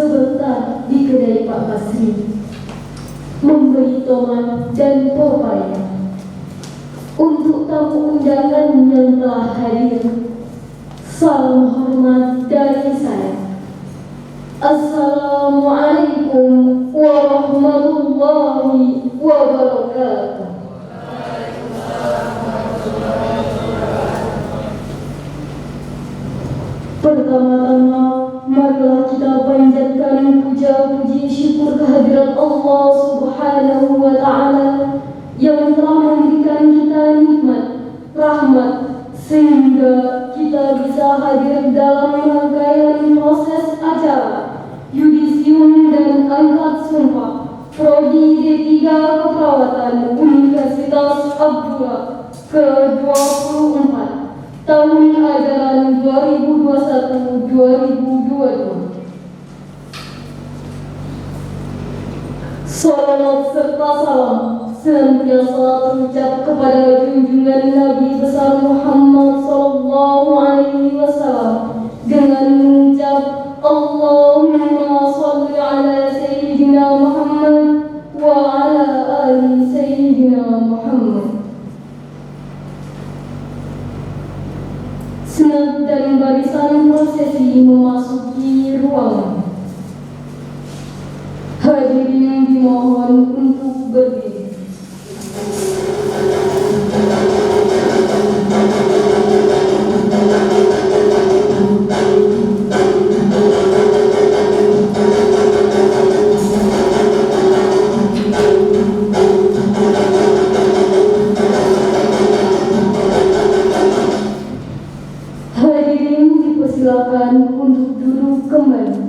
sebentar di kedai Pak Basri, membeli tomat dan pepaya. Untuk tamu undangan yang telah hadir, salam hormat dari saya. Assalamualaikum warahmatullahi wabarakatuh. Pertama-tama, marilah kita panjatkan puja puji syukur kehadirat Allah Subhanahu wa Ta'ala yang telah memberikan kita nikmat, rahmat, sehingga kita bisa hadir dalam rangkaian proses acara yudisium dan angkat sumpah Prodi D3 Keperawatan Universitas Abdullah ke-24 tahun ajaran 2021-2022. Salawat serta salam senantiasa terucap kepada junjungan Nabi besar Muhammad sallallahu alaihi wasallam dengan mengucap Allahumma shalli ala sayyidina Muhammad wa ala ali sayyidina Muhammad. Senat dan barisan prosesi memasuki ruangan. Hadirin dimohon untuk berdiri. Hadirin dipersilakan untuk duduk kembali.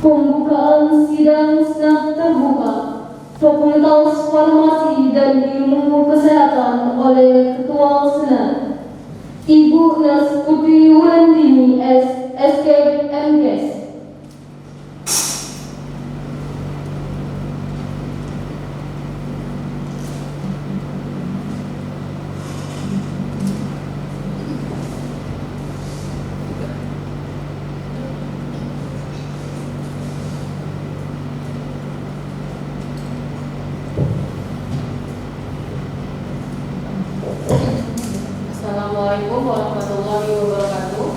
Pembukaan sidang senat terbuka Fakultas Farmasi dan Ilmu Kesehatan oleh Ketua Senat Ibu Nas Putri Wulandini S. SK MKes. Assalamualaikum warahmatullahi wabarakatuh.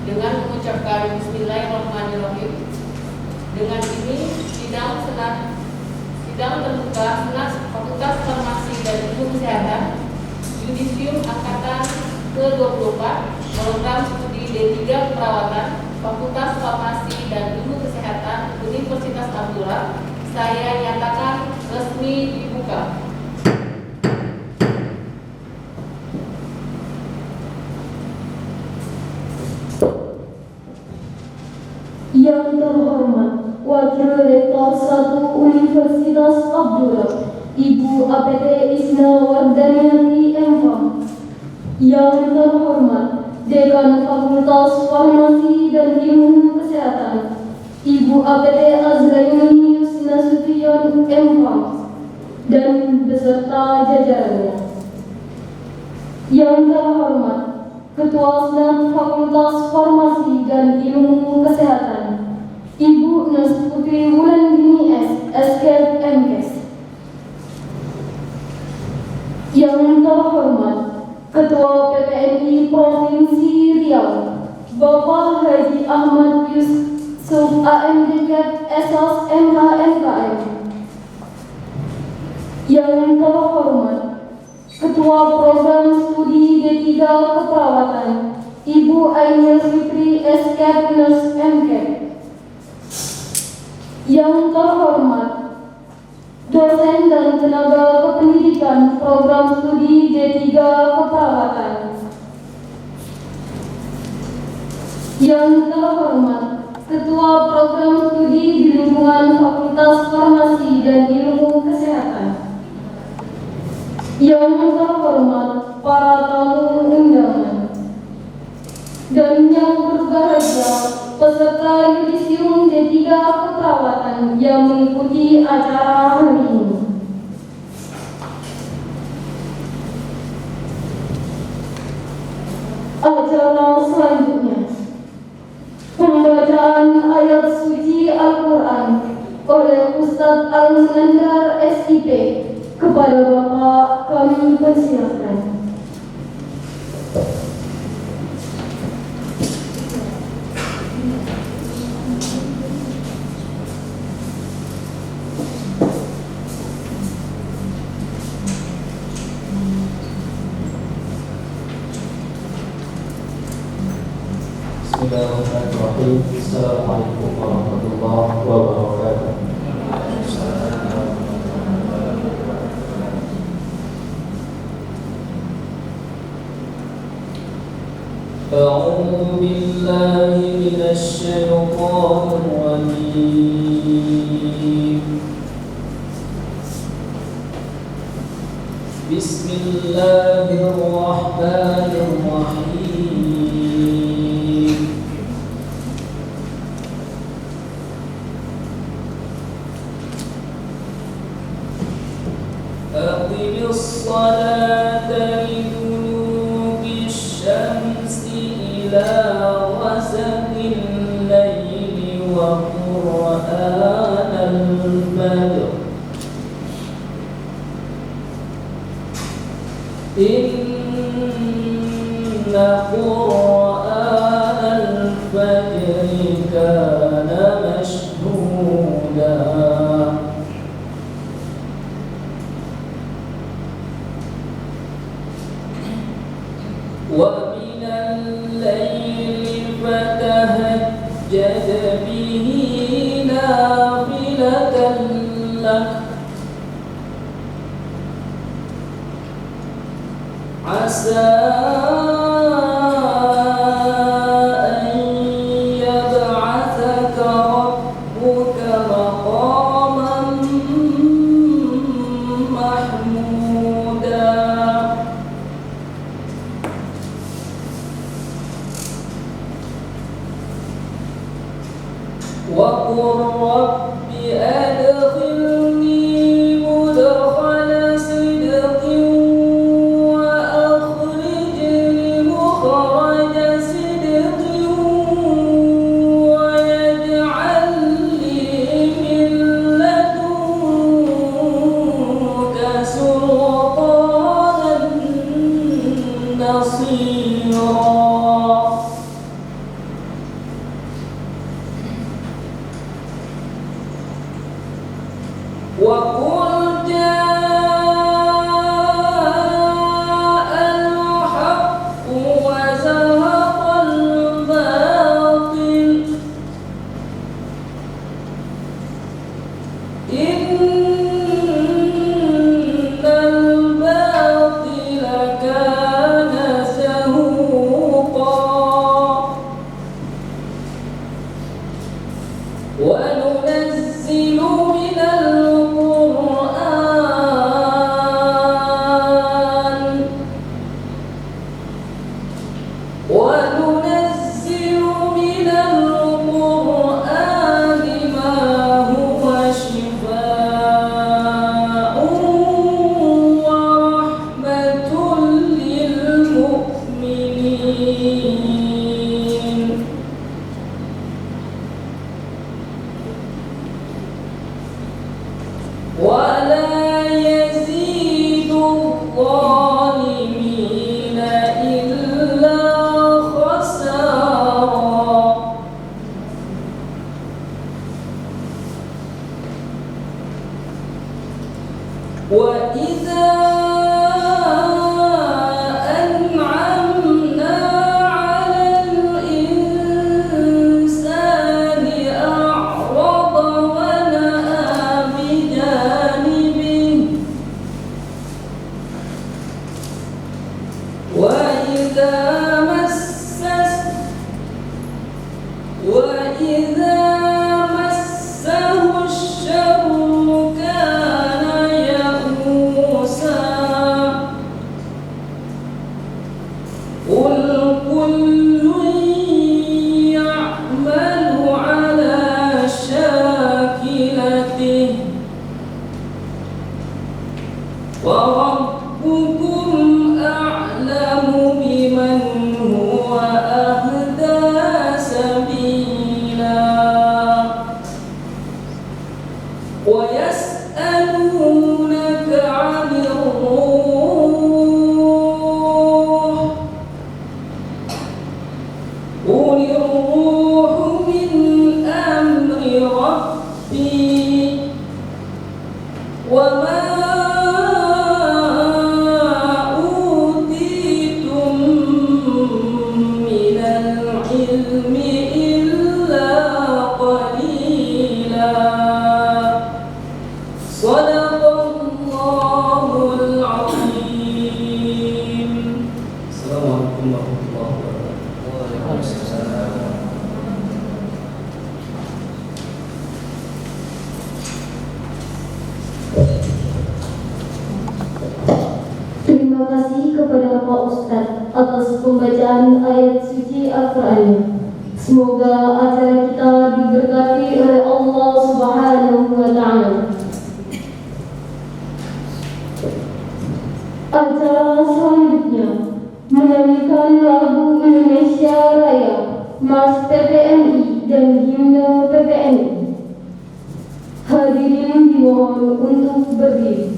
Dengan mengucapkan Bismillahirrahmanirrahim. Dengan ini sidang terbuka Senat Fakultas Farmasi dan Ilmu Kesehatan Yudisium Angkatan ke-24 Program Studi D3 Keperawatan Fakultas Farmasi dan Ilmu Kesehatan Universitas Abdullah saya nyatakan resmi dibuka. Yang terhormat Wakil Rektor 1 Universitas Abdullah Ibu APT Isna Wardaniati M.Fam. Yang terhormat Dekan Fakultas Farmasi dan Ilmu Kesehatan Ibu APT Azraini Nasution M.Fam dan beserta jajarannya. Yang terhormat Ketua Senat Fakultas Farmasi dan Ilmu Kesehatan Ibu Nas Putri Wulandini S. SK MKes. Yang terhormat Ketua PPNI Provinsi Riau Bapak Haji Ahmad Yusuf AMD SS MHMKM. Yang terhormat Ketua Program Studi D3 Keperawatan Ibu Ainul Fitri SK Nus MK. Yang terhormat dosen dan tenaga kependidikan Program Studi D3 Keperawatan. Yang terhormat Ketua Program Studi di lingkungan Fakultas Farmasi dan Ilmu Kesehatan. Yang terhormat para tamu undangan dan yang berbahagia peserta yudisium D3 keperawatan yang mengikuti acara hari ini. Acara selanjutnya, pembacaan ayat suci Al-Quran oleh Ustadz Al-Munandar SIP. Kepada Bapak kami persilakan. Bismillahirrahmanirrahim. Assalamualaikum warahmatullahi wabarakatuh. أعوذ بالله من الشيطان الرجيم. بسم الله الرحمن الرحيم. أقم الصلاة لدلوك الشمس إلى غسق الليل وقرآن الفجر إن قرآن الفجر كان مشهودا ومن الليل فتهجد به نافلة لك عسى أن يبعثك ربك مقاما محمودا وقل رب أدخلني مدخل صدق وأخرجني مخرج صدق واجعل لي من لدنك سلطانا نصيرا. قل الروح من أمر ربي وما أوتيتم من العلم إلا قليلا صدق الله العظيم. Assalamualaikum warahmatullahi wabarakatuh. Terima kasih kepada Pak Ustadz atas pembacaan ayat suci Al-Quran. Semoga acara kita diberkati oleh Allah Subhanahu wa Ta'ala. Acara selanjutnya menyanyikan lagu Indonesia Raya, Mars PPNI dan Himne PPNI. Hadirin dimohon untuk berdiri.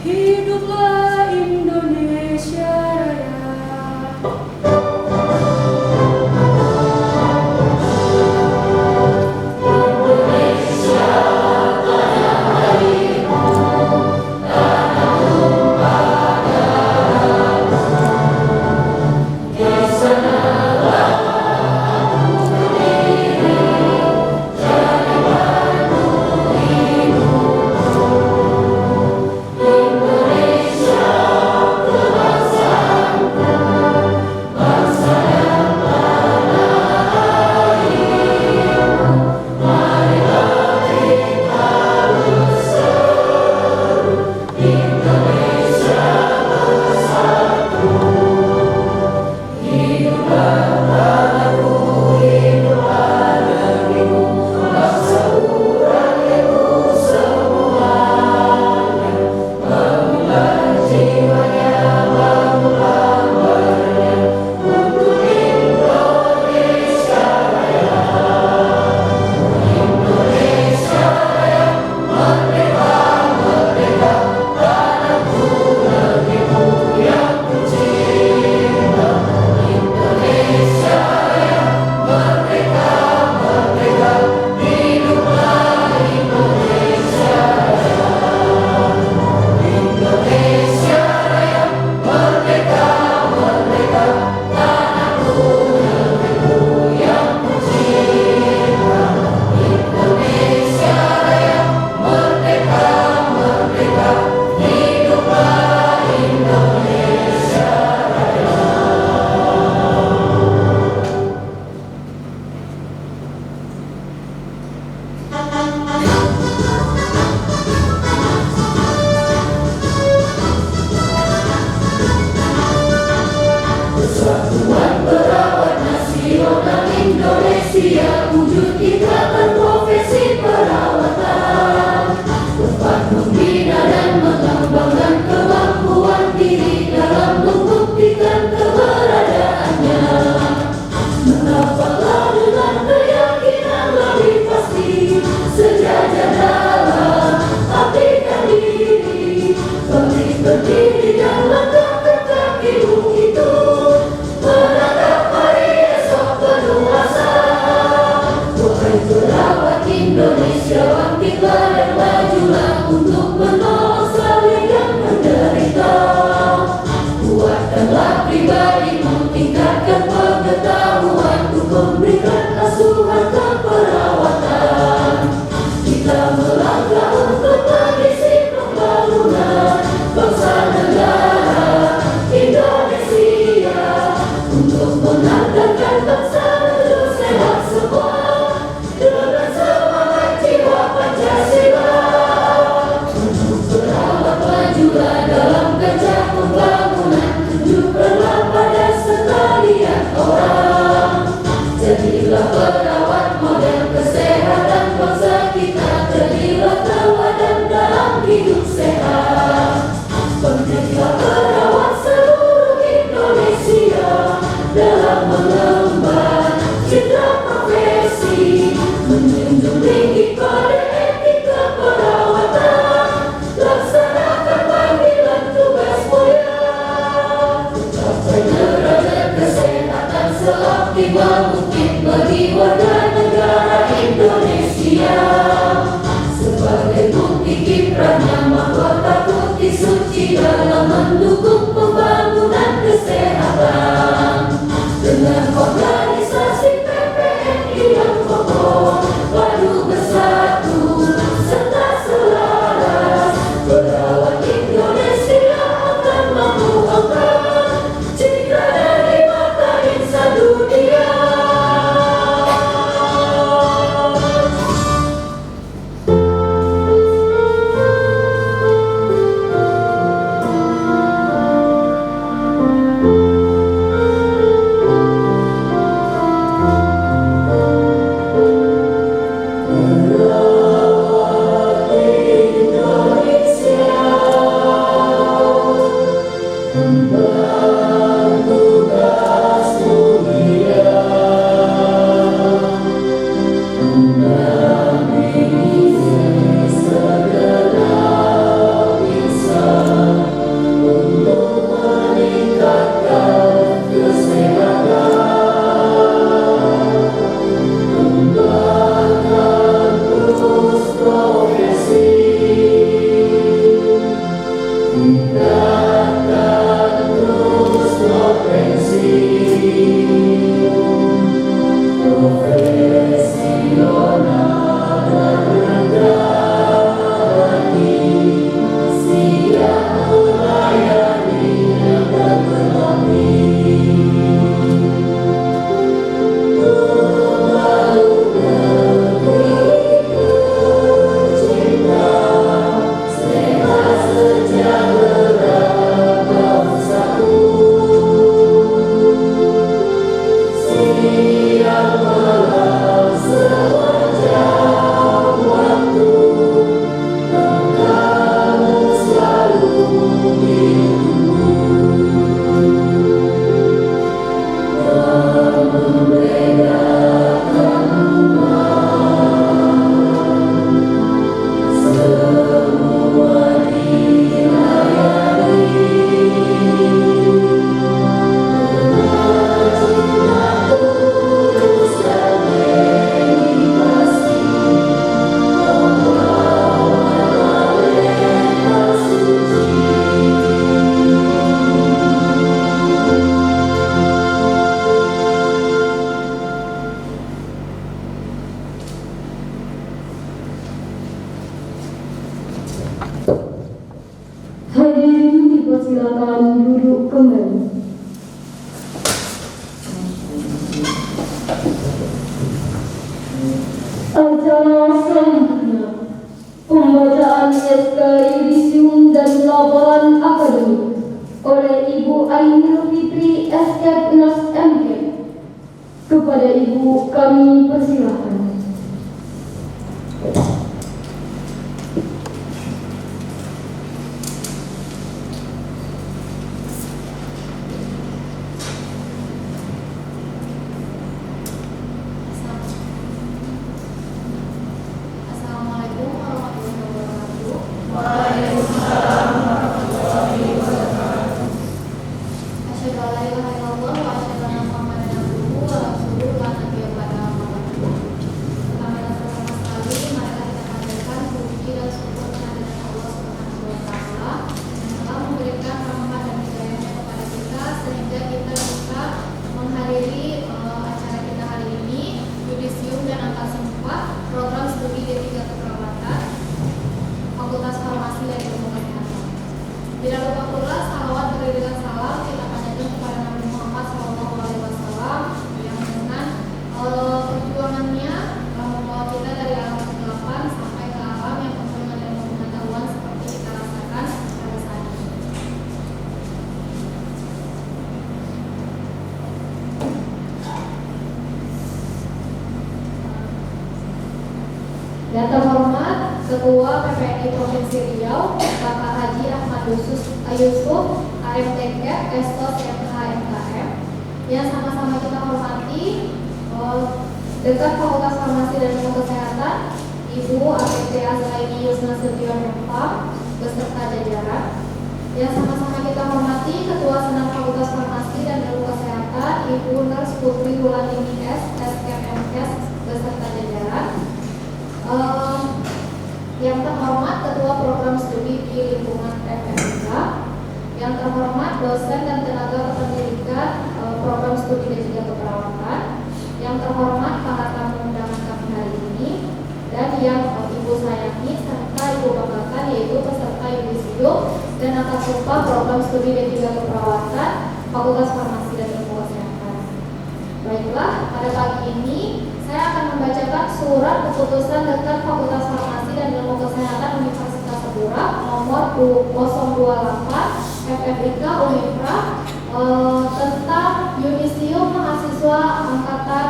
Hiduplah Indonesia Raya. Jadilah perawat silakan duduk kembali. Acara selanjutnya, pembacaan SK Yudisium dan laporan akademik oleh Ibu Ainul Fitri SK Nurse MK. Kepada Ibu kami persilahkan. Assalamualaikum warahmatullahi wabarakatuh. Asyhadu an la ilaha illallah wa asyhadu anna Muhammadan abduhu wa rasuluhu la nabiyya ba'dahu. Pertama sekali marilah kita panjatkan puji dan syukur kehadirat Allah Subhanahu wa taala yang telah memberikan rahmat dan hidayahnya kepada kita sehingga kita bisa menghadiri acara kita hari ini, Yudisium dan Angka Sumpah Program Studi D3 Keperawatan Fakultas Farmasi dan Ilmu Kesehatan. Tidak lupa pula salawat beriringan salam kita panjatkan kepada Nabi Muhammad SAW yang dengan perjuangannya membawa kita dari alam kegelapan sampai ke alam yang penuh dengan ilmu pengetahuan seperti kita rasakan pada saat ini. Yang terhormat Ketua PPNI Provinsi Riau, Bapak Haji Ahmad Yusuf, AMTK, Estos MHMKM, yang sama-sama kita hormati Dekan Fakultas Farmasi dan Ilmu Kesehatan, Ibu APT Azlaini Yusna Sution Mempam, beserta jajaran, yang sama-sama kita hormati Ketua Senat Fakultas Farmasi dan Ilmu Kesehatan, Ibu Nurse Putri Wulandini S, SKMKes, beserta jajaran. Yang terhormat Ketua Program Studi di Lingkungan FMK, yang terhormat dosen dan tenaga kependidikan Program Studi D3 Keperawatan, yang terhormat para tamu undangan kami hari ini, dan yang Ibu sayangi serta Ibu banggakan yaitu peserta Yudisium dan Angka Sumpah Program Studi D3 Keperawatan Fakultas Farmasi dan Ilmu Kesehatan. Baiklah, pada pagi ini saya akan membacakan surat keputusan Dekan Fakultas Farmasi dan Ilmu Kesehatan Universitas Segura nomor 028 FFIK Unifra tentang Yudisium Mahasiswa Angkatan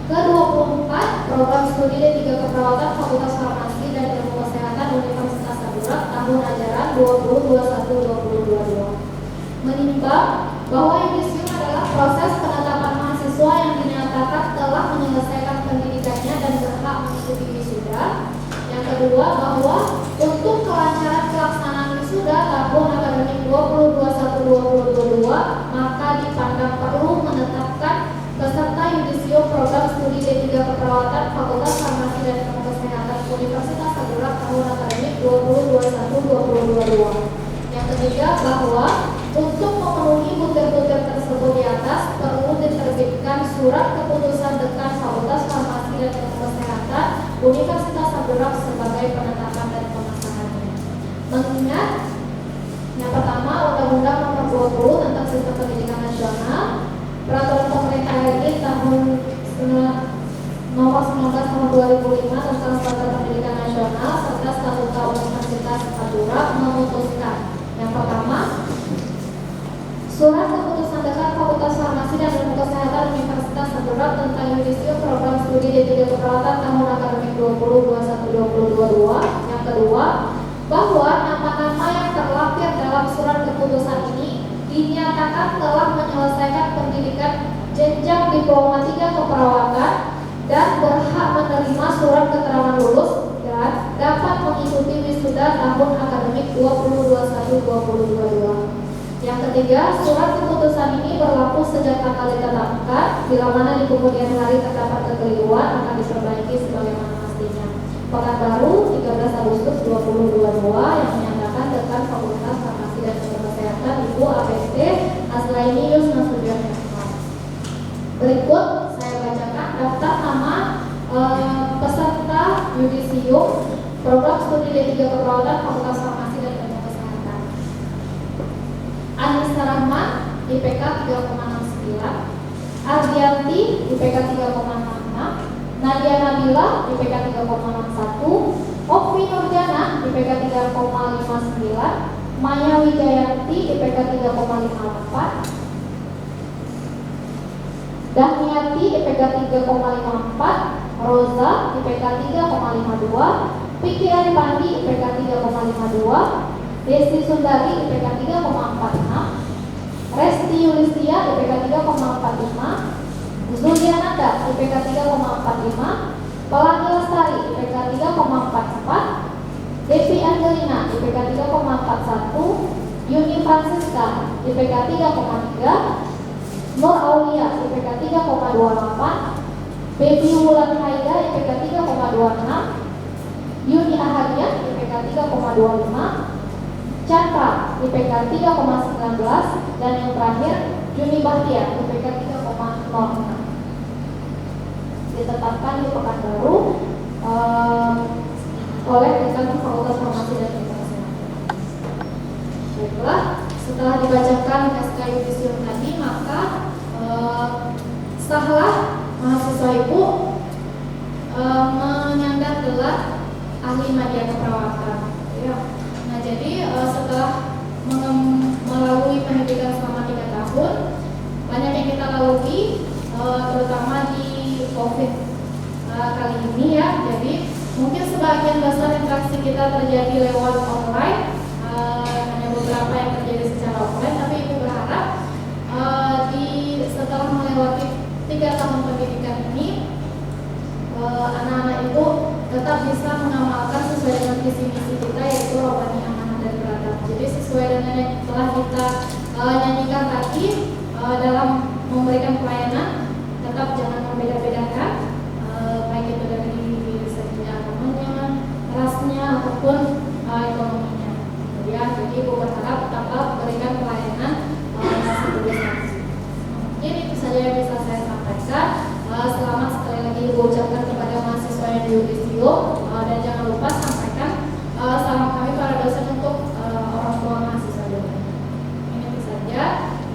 ke-24 Program Studi D3 Keperawatan Fakultas Farmasi dan Ilmu Kesehatan Universitas Segura tahun ajaran 2021-2022. Menimbang bahwa Yudisium adalah proses penetapan mahasiswa yang dinyatakan telah menyelesaikan pendidikannya dan berhak mengikuti wisuda. Yang kedua, bahwa untuk kelancaran pelaksanaan wisuda tahun akademik 2021-2022 maka dipandang perlu menetapkan peserta Yudisium Program Studi D3 Keperawatan Fakultas Farmasi dan Ilmu Kesehatan Universitas Segura tahun akademik 2021-2022. Yang ketiga, bahwa untuk memenuhi butir-butir tersebut di atas perlu diterbitkan surat keputusan Dekan Fakultas Farmasi dan Ilmu Kesehatan Universitas Segura sebagai penetapan dan pengesahannya. Mengingat yang pertama, Undang-Undang Nomor 20 tentang Sistem Pendidikan Nasional, Peraturan Pemerintah RI tahun Nomor 19 Tahun 2005 tentang Standar Pendidikan Nasional serta Statuta Universitas Segura memutuskan yang pertama, surat keputusan Dekan Fakultas Farmasi dan Ilmu Kesehatan Universitas Segura tentang Yudisium Program Studi D3 Keperawatan tahun akademik 2021-2022. Yang kedua, bahwa nama-nama yang terlampir dalam surat keputusan ini dinyatakan telah menyelesaikan pendidikan jenjang diploma 3 keperawatan dan berhak menerima surat keterangan lulus dan dapat mengikuti wisuda tahun akademik 2021-2022. Yang ketiga, surat keputusan ini berlaku sejak tanggal ditetapkan, bila mana di kemudian hari terdapat kekeliruan akan diperbaiki sebagaimana mestinya. Pekanbaru 13 Agustus 2022 yang menyatakan Dekan Fakultas Farmasi dan Ilmu Kesehatan Ibu APT Azlaini Yusna Sution Mempam. Berikut saya bacakan daftar nama peserta Yudisium Program Studi D3 Keperawatan Fakultas Farmasi dan Ilmu Kesehatan. Anissa Rahman IPK 3,69, Ardianti IPK 3,66, Nadia Nabila IPK 3,61, Okwi Nurjana IPK 3,59, Maya Wijayanti IPK 3,54, Dahniati IPK 3,54, Roza IPK 3,52, Piki Aripandi IPK 3,52, Desi Sundari IPK 3,46, Resti Yulistia IPK 3,45, Zuliananda IPK 3,45, Pelangi Lestari IPK 3,44, Devi Angelina IPK 3,41, Yuni Francisca IPK 3,3, Nur Aulia IPK 3,28, Baby Wulan Haida IPK 3,26, Yuni Ahadian IPK 3,25, Chandra IPK 3,19, dan yang terakhir Juni Bahtiar IPK 3,06. Ditetapkan di Pekanbaru oleh Dekan Fakultas Farmasi dan Informasi. Baiklah, setelah dibacakan SK Yudisium tadi, maka sahlah mahasiswa ibu menyandang gelar ahli media keperawatan. Ya. Nah, jadi setelah melalui pendidikan selama 3 tahun, banyak yang kita lalui, terutama di COVID kali ini ya. Jadi mungkin sebagian besar interaksi kita terjadi lewat online, hanya beberapa yang terjadi secara offline. Tapi ibu berharap setelah melewati 3 tahun pendidikan ini, anak-anak itu tetap bisa mengamalkan sesuai dengan visi misi kita, yaitu rohani, amanah, dan beradab. Jadi sesuai dengan yang telah kita nyanyikan tadi, dalam memberikan pelayanan tetap jangan membeda-bedakan, baik itu dari segi agamanya, rasnya, ataupun ekonominya. Jadi ibu berharap tetap berikan pelayanan masih berusaha. Mungkin itu saja yang bisa saya sampaikan. Selamat sekali lagi ibu ucapkan kepada mahasiswa yang di Yudisium, dan jangan lupa sampaikan salam kami para dosen untuk orang tua mahasiswa juga. Ini itu saja.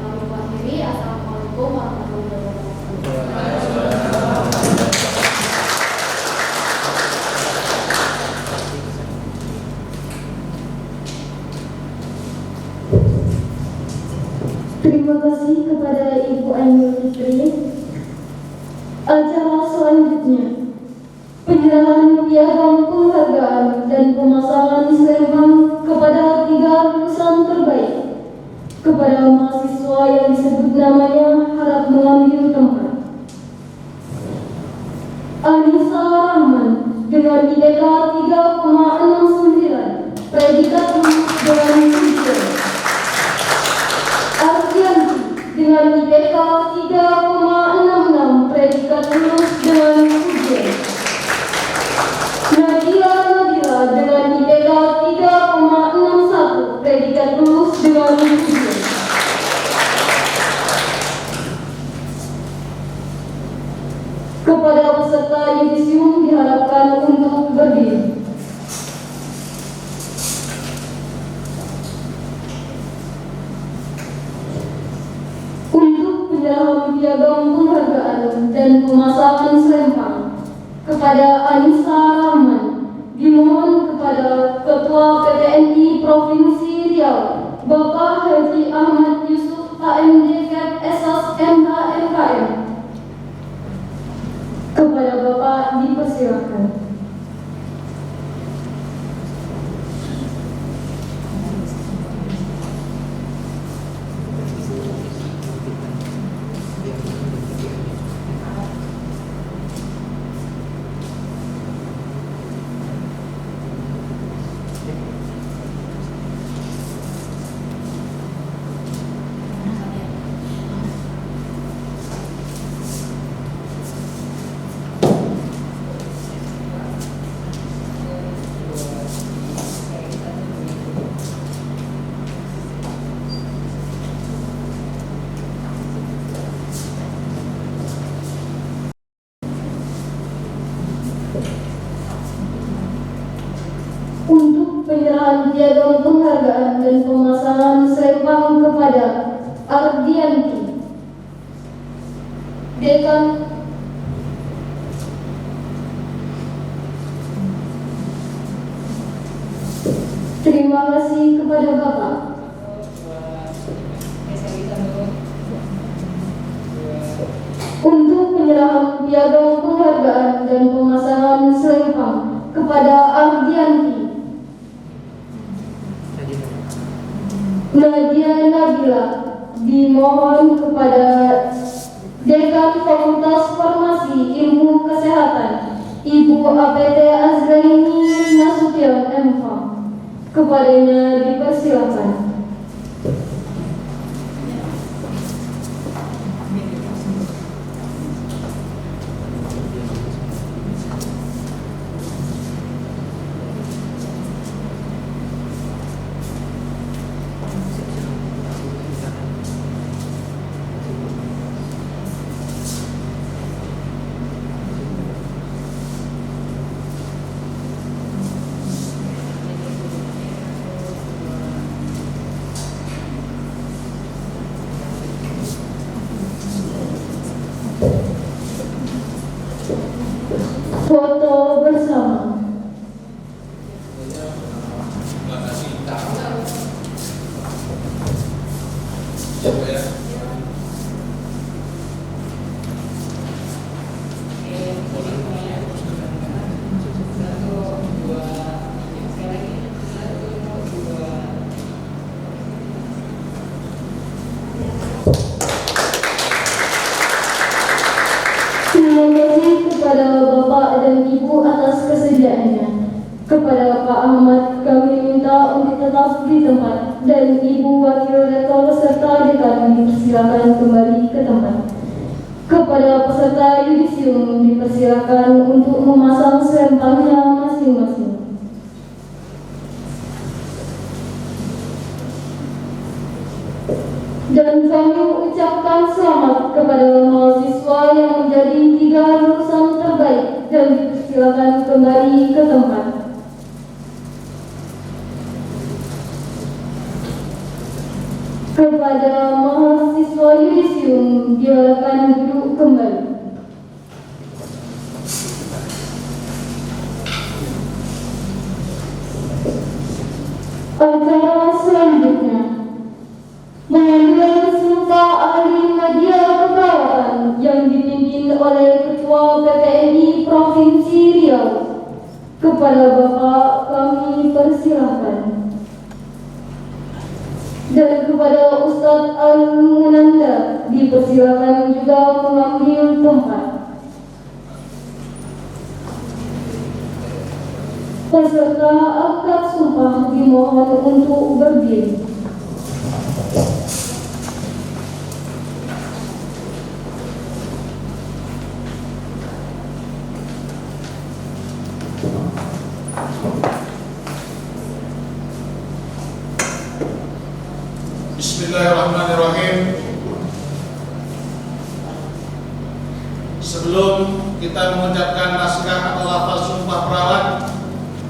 Ibu akhiri. Assalamualaikum warahmatullahi wabarakatuh. Terima kasih kepada Ibu Ainul Fitri. Acara selanjutnya, penyerahan piagam penghargaan dan pemasangan seremban kepada 3 lulusan terbaik. Kepada mahasiswa yang disebut namanya harap mengambil tempat. Anissa Rahman dengan IPK 3,69, predikat lulus dengan ujian. Ardianti dengan IPK 3,66, predikat lulus dengan ujian. Nadia Nabila dengan IPK 3,61, predikat lulus dengan ujian. Kepada peserta yudisium diharapkan untuk berdiri. Untuk penyerahan piagam penghargaan dan pemasangan selempang kepada Anissa Rahman, dimohon kepada Ketua PTNI Provinsi Riau, Bapak Haji Ahmad Yusuf KMD Kep Esas MHMKM. Kepada Bapak dipersilakan. Untuk penyerahan piagam penghargaan dan pemasangan selempang kepada Ardianti. Dekan Terima kasih kepada Bapak. Untuk penyerahan piagam penghargaan dan pemasangan selempang kepada Ardianti, Nadia Nabila dimohon kepada Dekan Fakultas Farmasi Ilmu Kesehatan Ibu APT Azraini Nasution M.Pharm. Kepadanya dipersilakan. Foto bersama. Terima kasih kepada Bapak dan Ibu atas kesediaannya. Kepada Pak Ahmad kami minta untuk tetap di tempat, dan Ibu Wakil Rektor serta Dekan dipersilakan kembali ke tempat. Kepada peserta yudisium dipersilakan untuk memasang selempangnya masing-masing. Dan kami ucapkan selamat kepada mahasiswa yang menjadi 3 lulusan terbaik dan dipersilakan kembali ke tempat. Kepada mahasiswa yudisium diharapkan duduk kembali. Acara selanjutnya mengambil sumpah ahli media keperawatan yang dipimpin oleh Ketua PPNI Provinsi Riau. Kepada Bapak kami persilahkan. Dan kepada Ustadz Al-Munanda dipersilakan juga mengambil tempat. Peserta akad sumpah dimohon untuk berdiri. Bismillahirrahmanirrahim. Sebelum kita mengucapkan naskah atau lafaz sumpah perawat,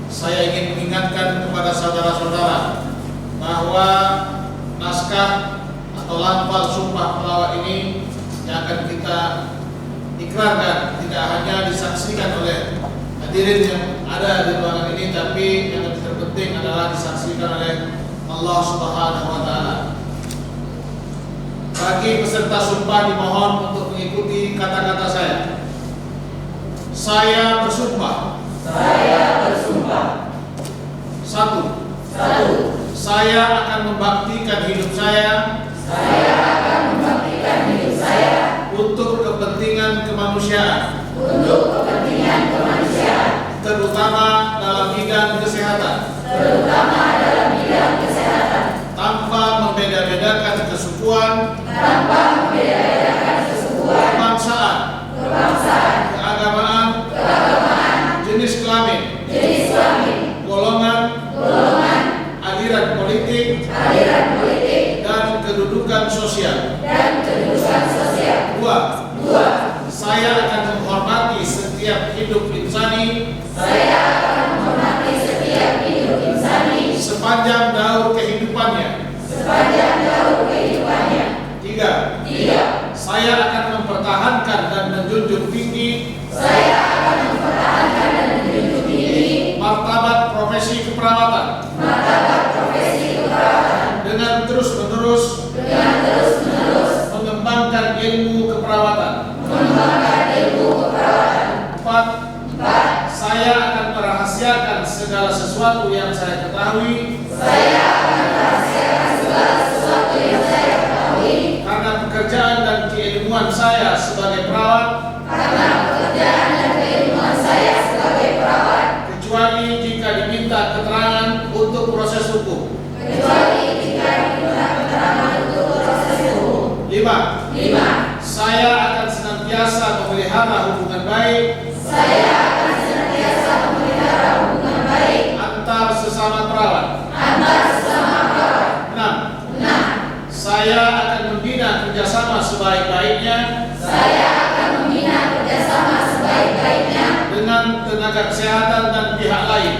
saya ingin mengingatkan kepada saudara-saudara bahwa naskah atau lafaz sumpah perawat ini yang akan kita ikrarkan tidak hanya disaksikan oleh hadirin yang ada di ruangan ini, tapi yang lebih terpenting adalah disaksikan oleh Allah Subhanahu wa Ta'ala. Bagi peserta sumpah dimohon untuk mengikuti kata-kata saya. Saya bersumpah. Saya bersumpah. 1. Saya akan membaktikan hidup saya. Saya akan membaktikan hidup saya untuk kepentingan kemanusiaan. untuk kepentingan kemanusiaan, terutama dalam bidang kesehatan. terutama dalam bidang kesehatan, Tanpa membeda-bedakan kesukuan, tanpa membeda-bedakan kesukuan, kebangsaan, keagamaan, jenis kelamin, golongan, aliran politik, dan kedudukan sosial. 2. Saya akan menghormati setiap hidup insani. Sepanjang daur kehidupannya. Saya akan mempertahankan dan menjunjung tinggi martabat profesi keperawatan dengan terus-menerus mengembangkan ilmu keperawatan. 4. Saya akan merahasiakan segala sesuatu yang saya ketahui karena pekerjaan dan keilmuan saya sebagai perawat, kecuali jika diminta keterangan untuk proses hukum. 5. Saya akan senantiasa memelihara hubungan baik antar sesama perawat. 6. Saya akan membina kerjasama sebaik-baiknya dengan tenaga kesehatan dan pihak lain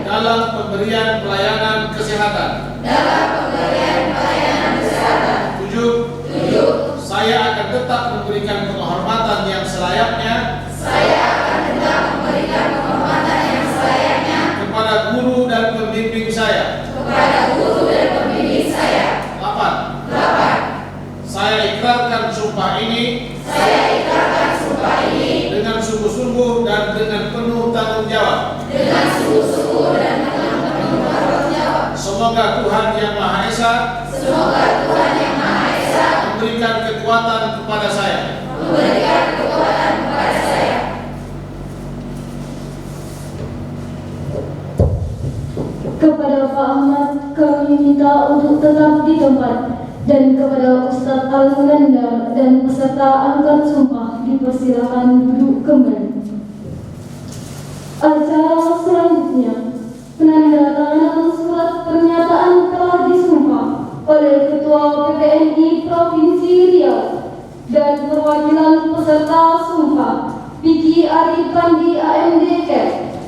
dalam pemberian pelayanan kesehatan. 7. Saya akan tetap memberikan penghormatan yang selayaknya kepada guru dan pembimbing saya. 8. Saya ikrarkan sumpah ini dengan sungguh-sungguh dan dengan penuh tanggung jawab. Semoga Tuhan Yang Maha Esa memberikan kekuatan kepada saya. Kepada Pak Ahmad kami minta untuk tetap di tempat, dan kepada Ustadz Al-Munanda dan peserta angkat sumpah dipersilakan duduk kembali. Acara selanjutnya, penandatanganan surat pernyataan telah disumpah oleh Ketua PPNI Provinsi Riau dan perwakilan peserta sumpah Vicky Arifandi AMDK,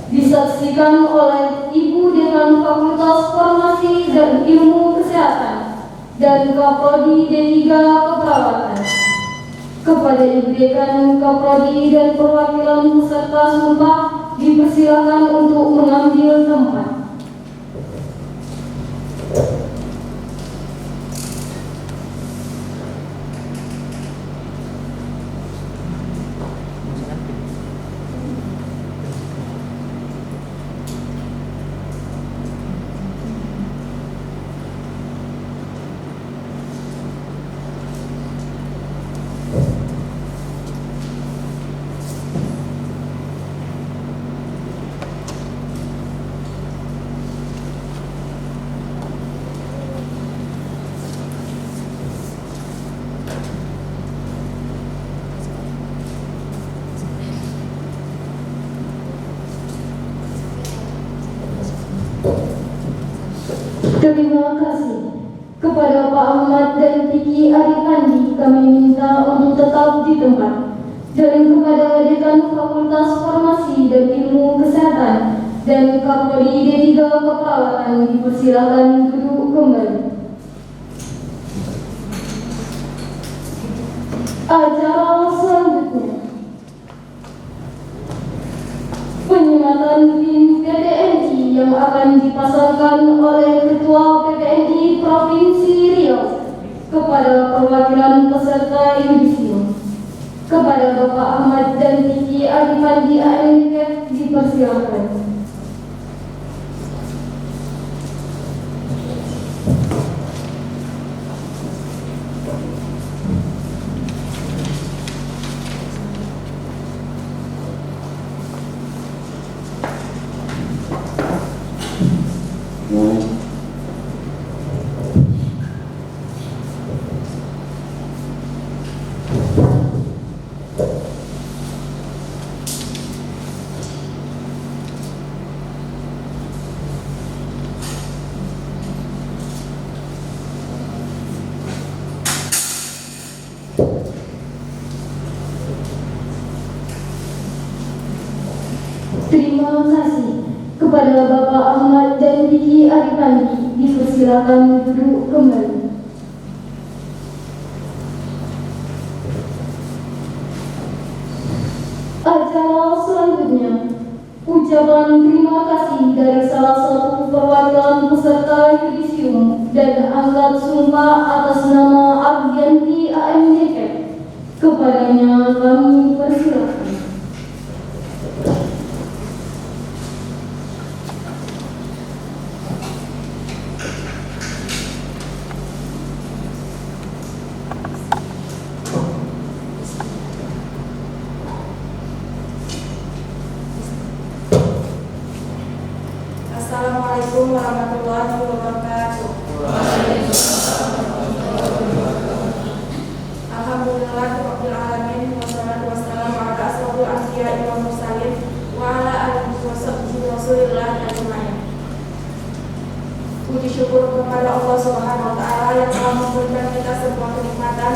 disaksikan oleh Ibu Dekan Fakultas Farmasi dan Ilmu Kesehatan dan Kaprodi D3 Keperawatan. Kepada Ibu Dekan, Kaprodi dan perwakilan peserta sumpah dipersilakan untuk mengambil tempat. Terima kasih. Kepada Pak Ahmad dan Vicky Arifandi kami minta untuk tetap di tempat, dan kepada Dekan Fakultas Farmasi dan Ilmu Kesehatan dan Kaprodi D3 Keperawatan dipersilakan duduk kembali. Acara selanjutnya, penyematan PIN PDNI yang akan dipasangkan oleh Ketua PPNI Provinsi Riau kepada perwakilan peserta yudisium. Kepada Bapak Ahmad dan Vicky Arifandi AMDK dipersilakan. Terima kasih. Kepada Bapak Ahmad dan Vicky Arifandi dipersilakan duduk kembali. Acara selanjutnya, ucapan terima kasih dari salah satu perwakilan peserta yudisium dan angkat sumpah atas nama Ardianti AMDK. Kepadanya kami persilakan. Assalamualaikum warahmatullahi wabarakatuh. Alhamdulillah rabbil alamin wassalatu wassalamu ala asrofil anbiya'i wal mursalin wa ala alihi wa sahbihi rasulillah ajmain. Puji syukur kepada Allah Subhanahu wa taala yang telah memberikan kita semua kenikmatan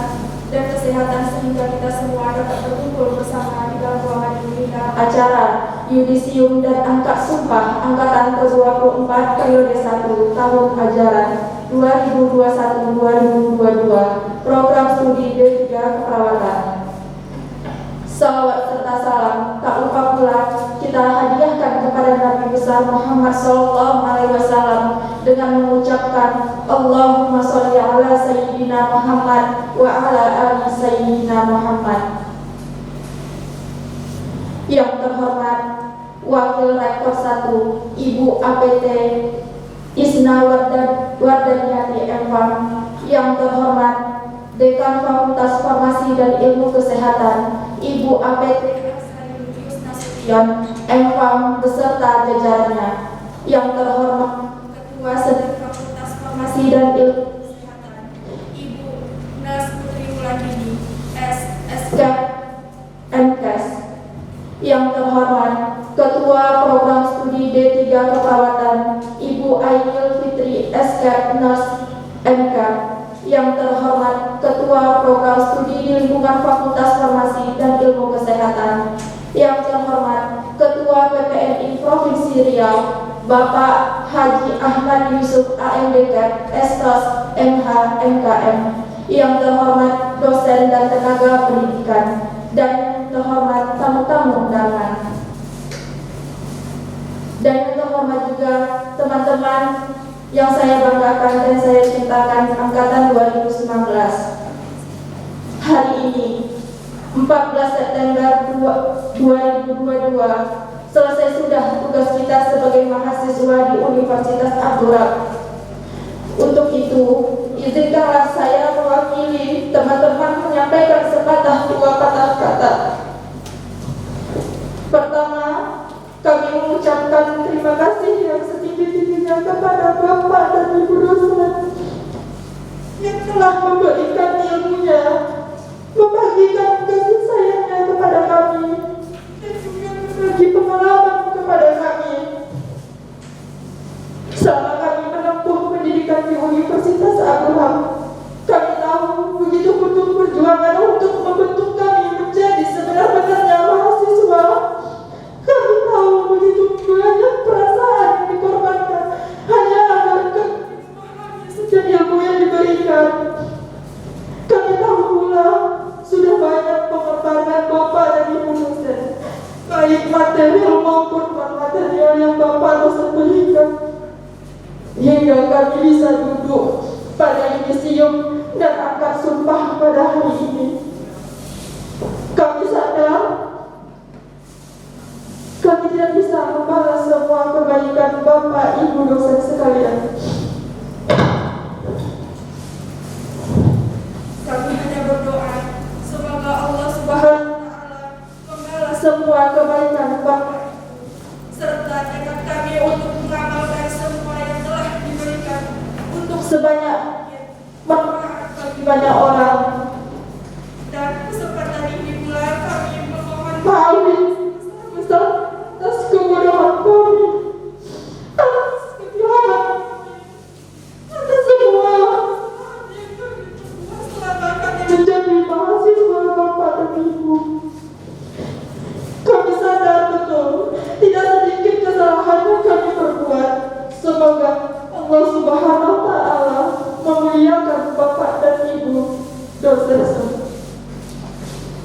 dan kesehatan sehingga kita semua dapat berkumpul bersama di dalam ruangan ini dalam acara yudisium dan angkat sumpah angkatan ke-24 periode 1 tahun ajaran 2021-2022 program studi D3 keperawatan. Salawat serta salam tak lupa pula kita hadiahkan kepada Nabi besar Muhammad SAW dengan mengucapkan Allahumma sholli ala sayyidina Muhammad wa ala ali sayyidina Muhammad. Yang terhormat Wakil Rektor 1 Ibu APT Isna Wardaniati M.Farm. Yang terhormat Dekan Fakultas Farmasi dan Ilmu Kesehatan Ibu APT M.Farm beserta jajarannya. Yang terhormat Ketua Sedang Fakultas Farmasi dan Ilmu Kesehatan Ibu Nas Putri Wulandini SSK MKes. Yang terhormat Ketua Program Studi D3 Keperawatan Ibu Ainil Fitri SK Nurse MK. Yang terhormat Ketua Program Studi di Lingkungan Fakultas Farmasi dan Ilmu Kesehatan. Yang terhormat Ketua PPNI Provinsi Riau Bapak Haji Ahmad Yusuf AMDK Estos MH MKM. Yang terhormat dosen dan tenaga pendidikan dan terhormat tamu-tamu undangan. Dan yang terhormat juga teman-teman yang saya banggakan dan saya cintakan angkatan 2019. Hari ini 14 September 2022 selesai sudah tugas kita sebagai mahasiswa di Universitas Abdurrahman. Untuk itu, izinkanlah saya mewakili teman-teman menyampaikan sepatah dua patah kata. Pertama, kami mengucapkan terima kasih yang setinggi-tingginya kepada Bapak dan Ibu dosen yang telah memberikan ilmunya, membagikan kasih sayangnya kepada kami, dan juga berbagi pengalaman kepada kami. Selama kami menempuh pendidikan di Universitas Abdurrahman, kami tahu begitu butuh perjuangan untuk membentuk kami menjadi sebenar-benarnya mahasiswa. Kami tahu begitu banyak perasaan yang dikorbankan hanya agar sejak ilmu yang diberikan. Kami tahu pula sudah banyak pengorbanan Bapak dan Ibu dosen, baik material maupun non-material yang Bapak dosen berikan, hingga kami bisa duduk pada yudisium dan angkat sumpah pada hari ini. Kami sadar kami tidak bisa membalas semua kebaikan Bapak Ibu dosen sekalian. Kami hanya berdoa semoga Allah Subhanahu wa taala membalas semua kebaikan Bapak serta tekad kami untuk mengamalkan semua yang telah diberikan untuk sebanyak manfaat bagi banyak orang. Dan kesempatan ini pula kami memohon maaf besar atas kebodohan kami, atas ketiadaan atas semua yang kami perbuat selama kami menjadi mahasiswa Bapak dan Ibu. Kami sadar betul tidak sedikit kesalahan yang kami perbuat. Semoga Allah Subhanahu wa taala memuliakan Bapak dan Ibu dosen.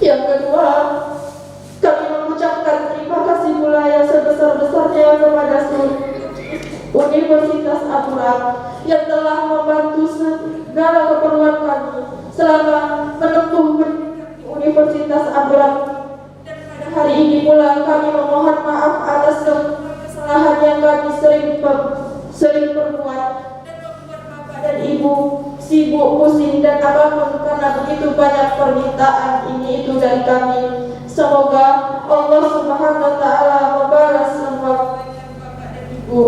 Yang kedua, kami besarnya kepada Universitas Al-Quran yang telah membantu segala keperluan kami selama menempuh pendidikan di Universitas Al-Quran. Dan pada hari ini pula kami memohon maaf atas kesalahan yang kami sering perbuat dan membuat bapak dan ibu sibuk, pusing dan apapun karena begitu banyak permintaan ini itu dari kami. Semoga Allah Subhanahu wa Ta'ala membalas semua kebaikan bapak dan ibu.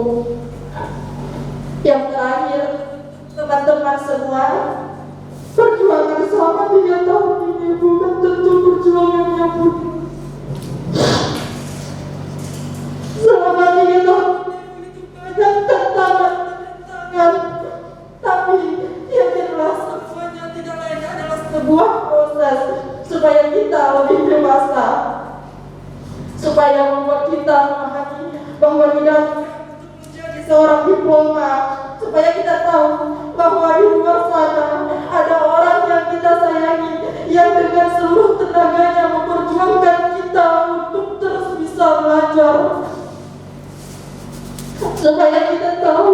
Yang terakhir, teman-teman semua, perjuangan selama 3 tahun ini bukan tentu perjuangan yang mudah. Selama 3 tahun begitu banyak tantangan, tapi yang jelas semuanya tidak lain adalah sebuah proses supaya kita lebih dewasa, supaya membuat kita memahami bahwa tidak menjadi seorang diploma, supaya kita tahu bahwa di luar sana ada orang yang kita sayangi yang dengan seluruh tenaganya memperjuangkan kita untuk terus bisa belajar, supaya kita tahu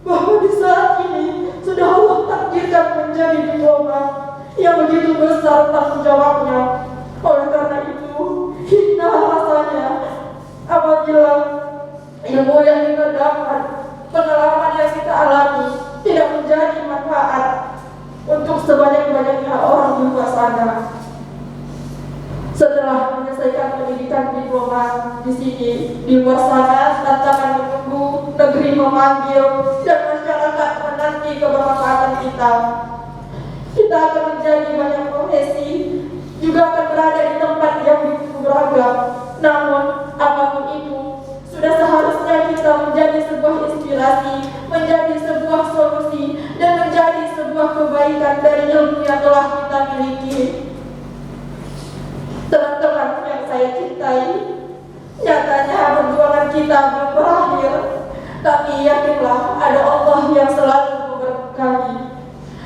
bahwa di saat ini sudah Allah takdirkan menjadi diploma yang begitu besar tanggung jawabnya. Oleh karena itu, hina rasanya apabila ilmu yang kita dapat, pengalaman yang kita alami tidak menjadi manfaat untuk sebanyak-banyaknya orang di luar sana. Setelah menyelesaikan pendidikan diploma di sini, di luar sana tantangan menunggu, negeri memanggil, dan masyarakat menanti kebermanfaatan kita. Kita akan menjadi banyak profesi, juga akan berada di tempat yang begitu beragam. Namun, apapun itu, sudah seharusnya kita menjadi sebuah inspirasi, menjadi sebuah solusi, dan menjadi sebuah kebaikan dari ilmu yang telah kita miliki. Teman-teman yang saya cintai, nyatanya perjuangan kita belum berakhir, tapi yakinlah ada Allah yang selalu memberkati.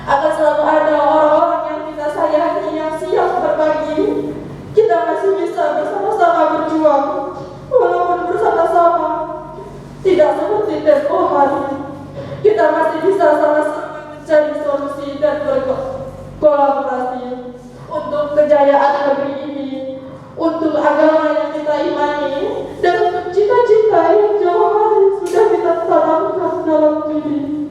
Akan selalu ada orang-orang yang kita sayangi yang siap berbagi. Kita masih bisa bersama-sama berjuang, walaupun bersama-sama tidak seperti tempo hari. Kita masih bisa sama-sama mencari solusi dan berkolaborasi untuk kejayaan negeri ini, untuk agama yang kita imani, dan untuk cita-cita yang jauh hari sudah kita tanamkan dalam diri.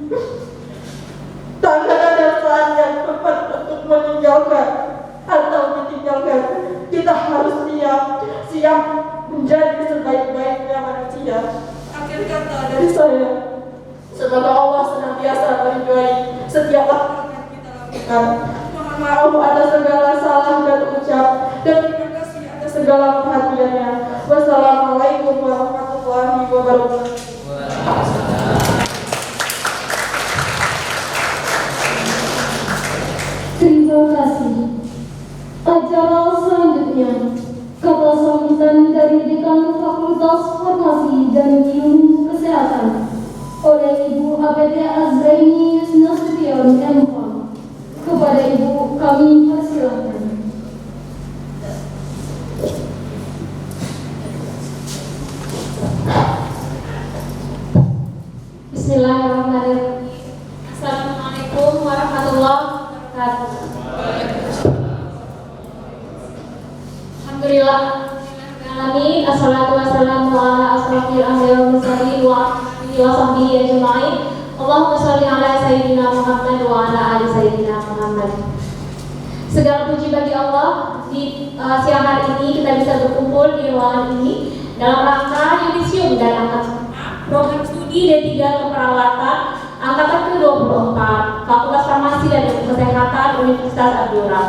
Tak akan ada saat yang tepat untuk meninggalkan atau ditinggalkan. Kita harus siap menjadi sebaik-baiknya manusia. Akhir kata dari saya, semoga Allah senantiasa meridhai setiap langkah yang kita lakukan. Mohon maaf atas segala salah dan ucap, dan terima kasih atas segala perhatiannya. Wassalamualaikum warahmatullahi wabarakatuh. Terima kasih. Acara selanjutnya, kata sambutan dari Dekan Fakultas Farmasi dan Ilmu Kesehatan oleh Ibu APT Azraini Yusnasution MH. Kepada Ibu kami persilahkan. Bismillahirrahmanirrahim. Assalamualaikum warahmatullahi wabarakatuh. Alhamdulillah. Assalatu wassalamu ala asrafil anbiya wal mursalin wa alihi wa sahbihi ajma'in. Allahumma shalli ala sayyidina Muhammad wa ala ali sayyidina Muhammad. Segala puji bagi Allah, di siang hari ini kita bisa berkumpul di ruangan ini dalam rangka yudisium dan angkat program studi D3 Keperawatan angkatan ke-24 Fakultas Farmasi dan Ilmu Kesehatan Universitas Al-Quran.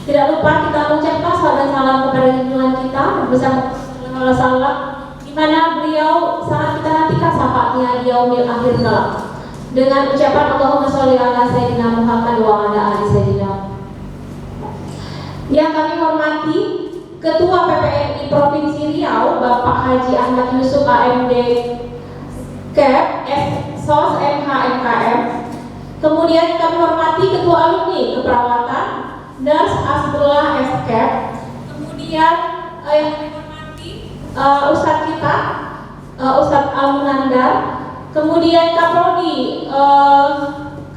Tidak lupa kita mengucapkan salam dan salam kepada junjungan kita bersama Rasulullah, di mana beliau sangat kita nantikan syafaatnya di yaumil akhir kelak dengan ucapan Allahumma sholli ala sayyidina Muhammad wa ala ali sayyidina. Yang kami hormati Ketua PPNI Provinsi Riau Bapak Haji Ahmad Yusuf AMD KEP SOS MH MKM. Kemudian kami hormati Ketua Alumni Keperawatan Nurse Asbullah SKEP. Kemudian yang kami hormati Ustadz kita, Ustadz Al-Munandar, kemudian Kaprodi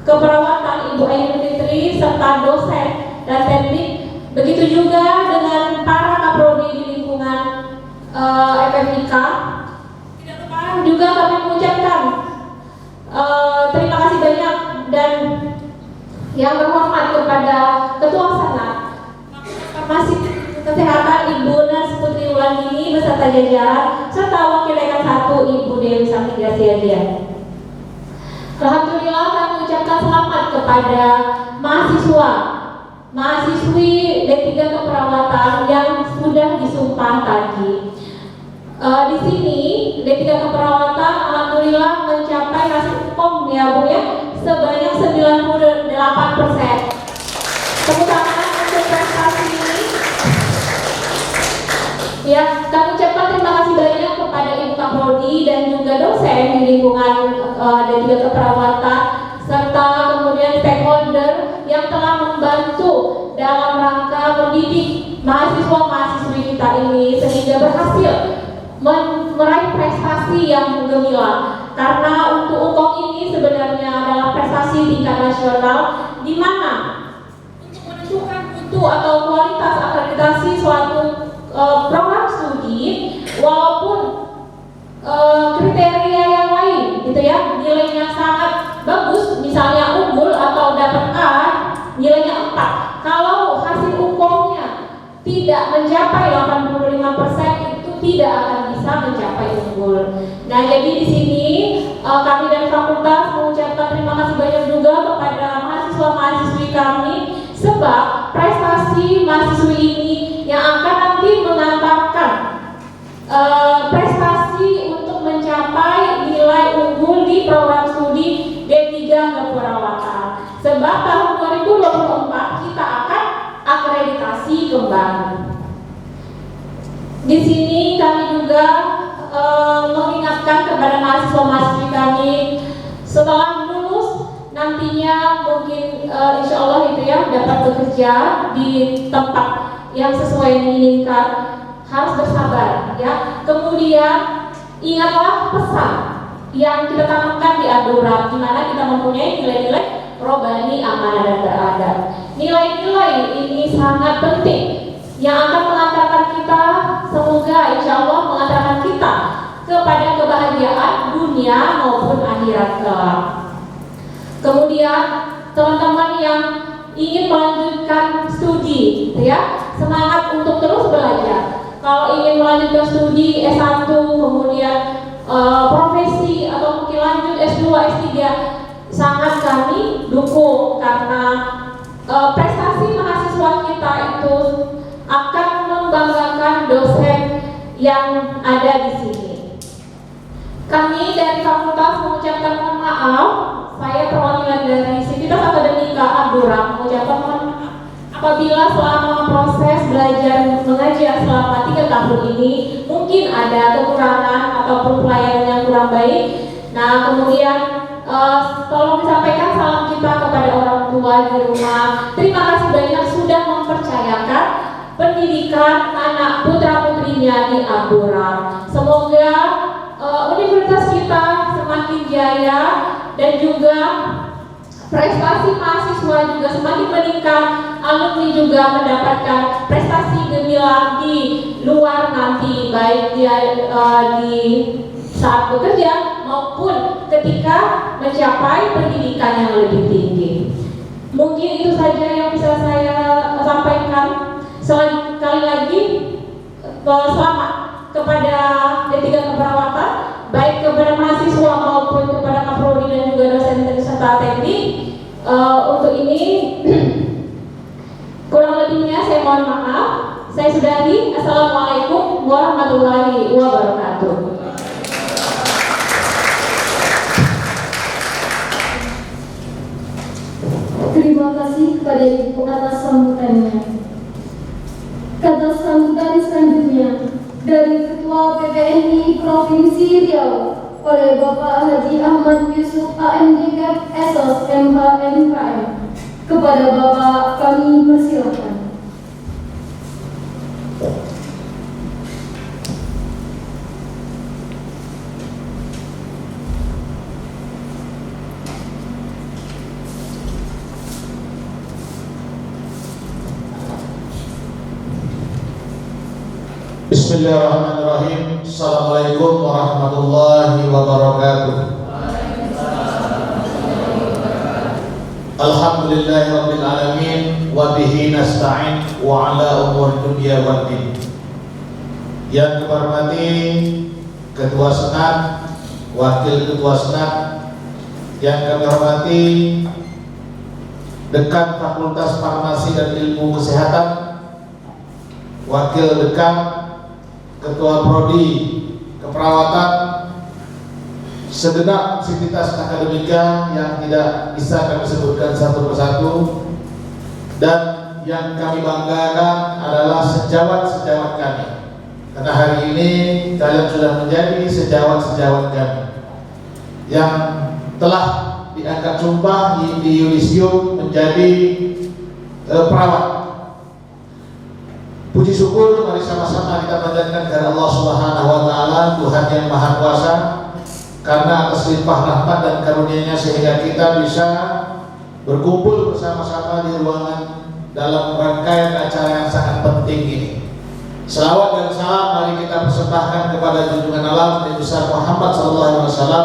Keperawatan Ibu Ainul Fitri serta dosen dan teknik. Begitu juga dengan para kaprodi di lingkungan FMIK. Tidak lupa juga kami mengucapkan terima kasih banyak dan yang terhormat kepada Ketua Senat Farmasi Kesehatan Ibu Nas Putri Wulandini beserta jajaran serta Wakil Dekan 1 Ibu Dewi Safitria Siagian. Alhamdulillah kami mengucapkan selamat kepada mahasiswi D3 Keperawatan yang sudah disumpah tadi. Di sini D3 Keperawatan alhamdulillah mencapai hasil POM ya Bu ya sebanyak 98%. Tepuk tangan untuk prestasi ini. Ya, kami ucapkan terima kasih banyak kepada Ibu Kaprodi dan juga dosen di lingkungan D3 Keperawatan serta kemudian stakeholder yang telah membantu dalam rangka mendidik mahasiswa-mahasiswi kita ini sehingga berhasil meraih prestasi yang gemilang. Karena untuk UKOM ini sebenarnya adalah prestasi tingkat nasional di mana untuk menentukan mutu atau kualitas akreditasi suatu program studi walaupun kriteria yang lain gitu ya nilainya sangat bagus misalnya unggul atau dapat A nilainya 4 kalau hasil UKOM-nya tidak mencapai 85% itu tidak akan bisa mencapai unggul. Nah jadi di sini kami dari fakultas mengucapkan terima kasih banyak juga kepada mahasiswa-mahasiswi kami sebab prestasi mahasiswi ini yang akan nanti mengantarkan prestasi untuk mencapai nilai unggul di program studi D3 Keperawatan. Sebab tahun 2024 kita akan akreditasi kembali. Di sini kami juga mengingatkan kepada mahasiswa-mahasiswi kami setelah lulus nantinya mungkin insya Allah itu ya dapat bekerja di tempat yang sesuai diinginkan harus bersabar ya. Kemudian ingatlah pesan yang kita tanamkan di Adura di mana kita mempunyai nilai-nilai robani, amanah dan beradab. Nilai-nilai ini sangat penting yang akan mengantarkan kita semoga insya Allah mengantarkan kita kepada kebahagiaan dunia maupun akhirat kelak. Kemudian teman-teman yang ingin melanjutkan studi ya semangat untuk terus belajar. Kalau ingin melanjutkan studi S1 kemudian profesi atau mungkin lanjut S2, S3 sangat kami dukung karena prestasi mahasiswa kita itu akan membanggakan dosen yang ada di sini. Kami dari fakultas mengucapkan mohon maaf, saya perwakilan dari Sivitas Akademika Adura mengucapkan mohon maaf apabila selama proses belajar mengajar selama 3 tahun ini mungkin ada kekurangan ataupun pelayanan yang kurang baik. Nah kemudian tolong disampaikan salam kita kepada orang tua di rumah. Terima kasih banyak sudah mempercayakan pendidikan anak putra-putrinya di Adura. Semoga universitas kita semakin jaya dan juga prestasi mahasiswa juga semakin meningkat, alumni juga mendapatkan prestasi gemilang di luar nanti baik di saat bekerja maupun ketika mencapai pendidikan yang lebih tinggi. Mungkin itu saja yang bisa saya sampaikan. Sekali lagi selamat kepada D3 Keperawatan, baik kepada mahasiswa maupun kepada kaprodi dan juga dosen serta teknik. Untuk ini kurang lebihnya saya mohon maaf. Saya sudahi. Assalamualaikum warahmatullahi wabarakatuh. Terima kasih kepada Ibu atas sambutannya. Kata sambutan selanjutnya dari Ketua PPNI Provinsi Riau oleh Bapak Haji Ahmad Yusuf AMDK SOS MHMKM. Kepada Bapak kami persilakan. Bismillahirrahmanirrahim. Assalamualaikum warahmatullahi wabarakatuh. Alhamdulillahirabbil alamin wa bihi nasta'in wa ala umur dunya waddin. Yang kami hormati Ketua Senat, Wakil Ketua Senat, yang kami hormati Dekan Fakultas Farmasi dan Ilmu Kesehatan, Wakil Dekan, Ketua Prodi Keperawatan, segenap sivitas akademika yang tidak bisa kami sebutkan satu persatu, dan yang kami banggakan adalah sejawat-sejawat kami, karena hari ini kalian sudah menjadi sejawat-sejawat kami yang telah diangkat sumpah di yudisium menjadi perawat. Puji syukur, mari sama-sama kita panjatkan kepada Allah Subhanahu wa taala, Tuhan yang Maha Kuasa, karena atas limpah rahmat dan karunia-Nya sehingga kita bisa berkumpul bersama-sama di ruangan dalam rangkaian acara yang sangat penting ini. Selawat dan salam mari kita persembahkan kepada junjungan alam Nabi besar Muhammad SAW.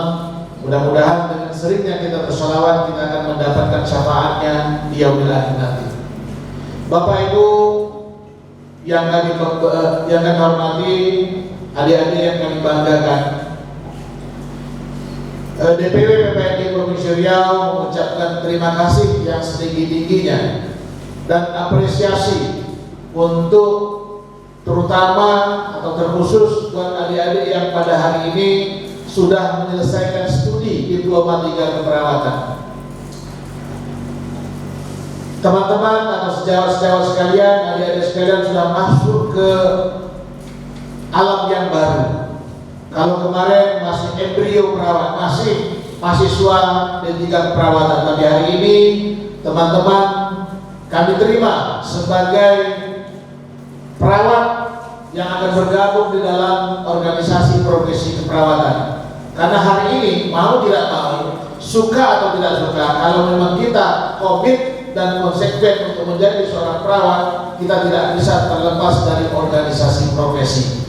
Mudah-mudahan dengan seringnya kita berselawat kita akan mendapatkan syafaatnya di yaumil akhir nanti. Bapak Ibu yang kami hormati, adik-adik yang kami banggakan, DPW PPNI Provinsi Riau mengucapkan terima kasih yang setinggi-tingginya dan apresiasi untuk terutama atau terkhusus buat adik-adik yang pada hari ini sudah menyelesaikan studi Diploma 3 Keperawatan. Teman-teman atau sejawat-sejawat sekalian, adik-adik sekalian sudah masuk ke alam yang baru. Kalau kemarin masih embrio perawat, masih mahasiswa D3 Keperawatan, tapi hari ini teman-teman kami terima sebagai perawat yang akan bergabung di dalam organisasi profesi keperawatan. Karena hari ini mau tidak mau, suka atau tidak suka, kalau memang kita komit dan konsekuen untuk menjadi seorang perawat, kita tidak bisa terlepas dari organisasi profesi.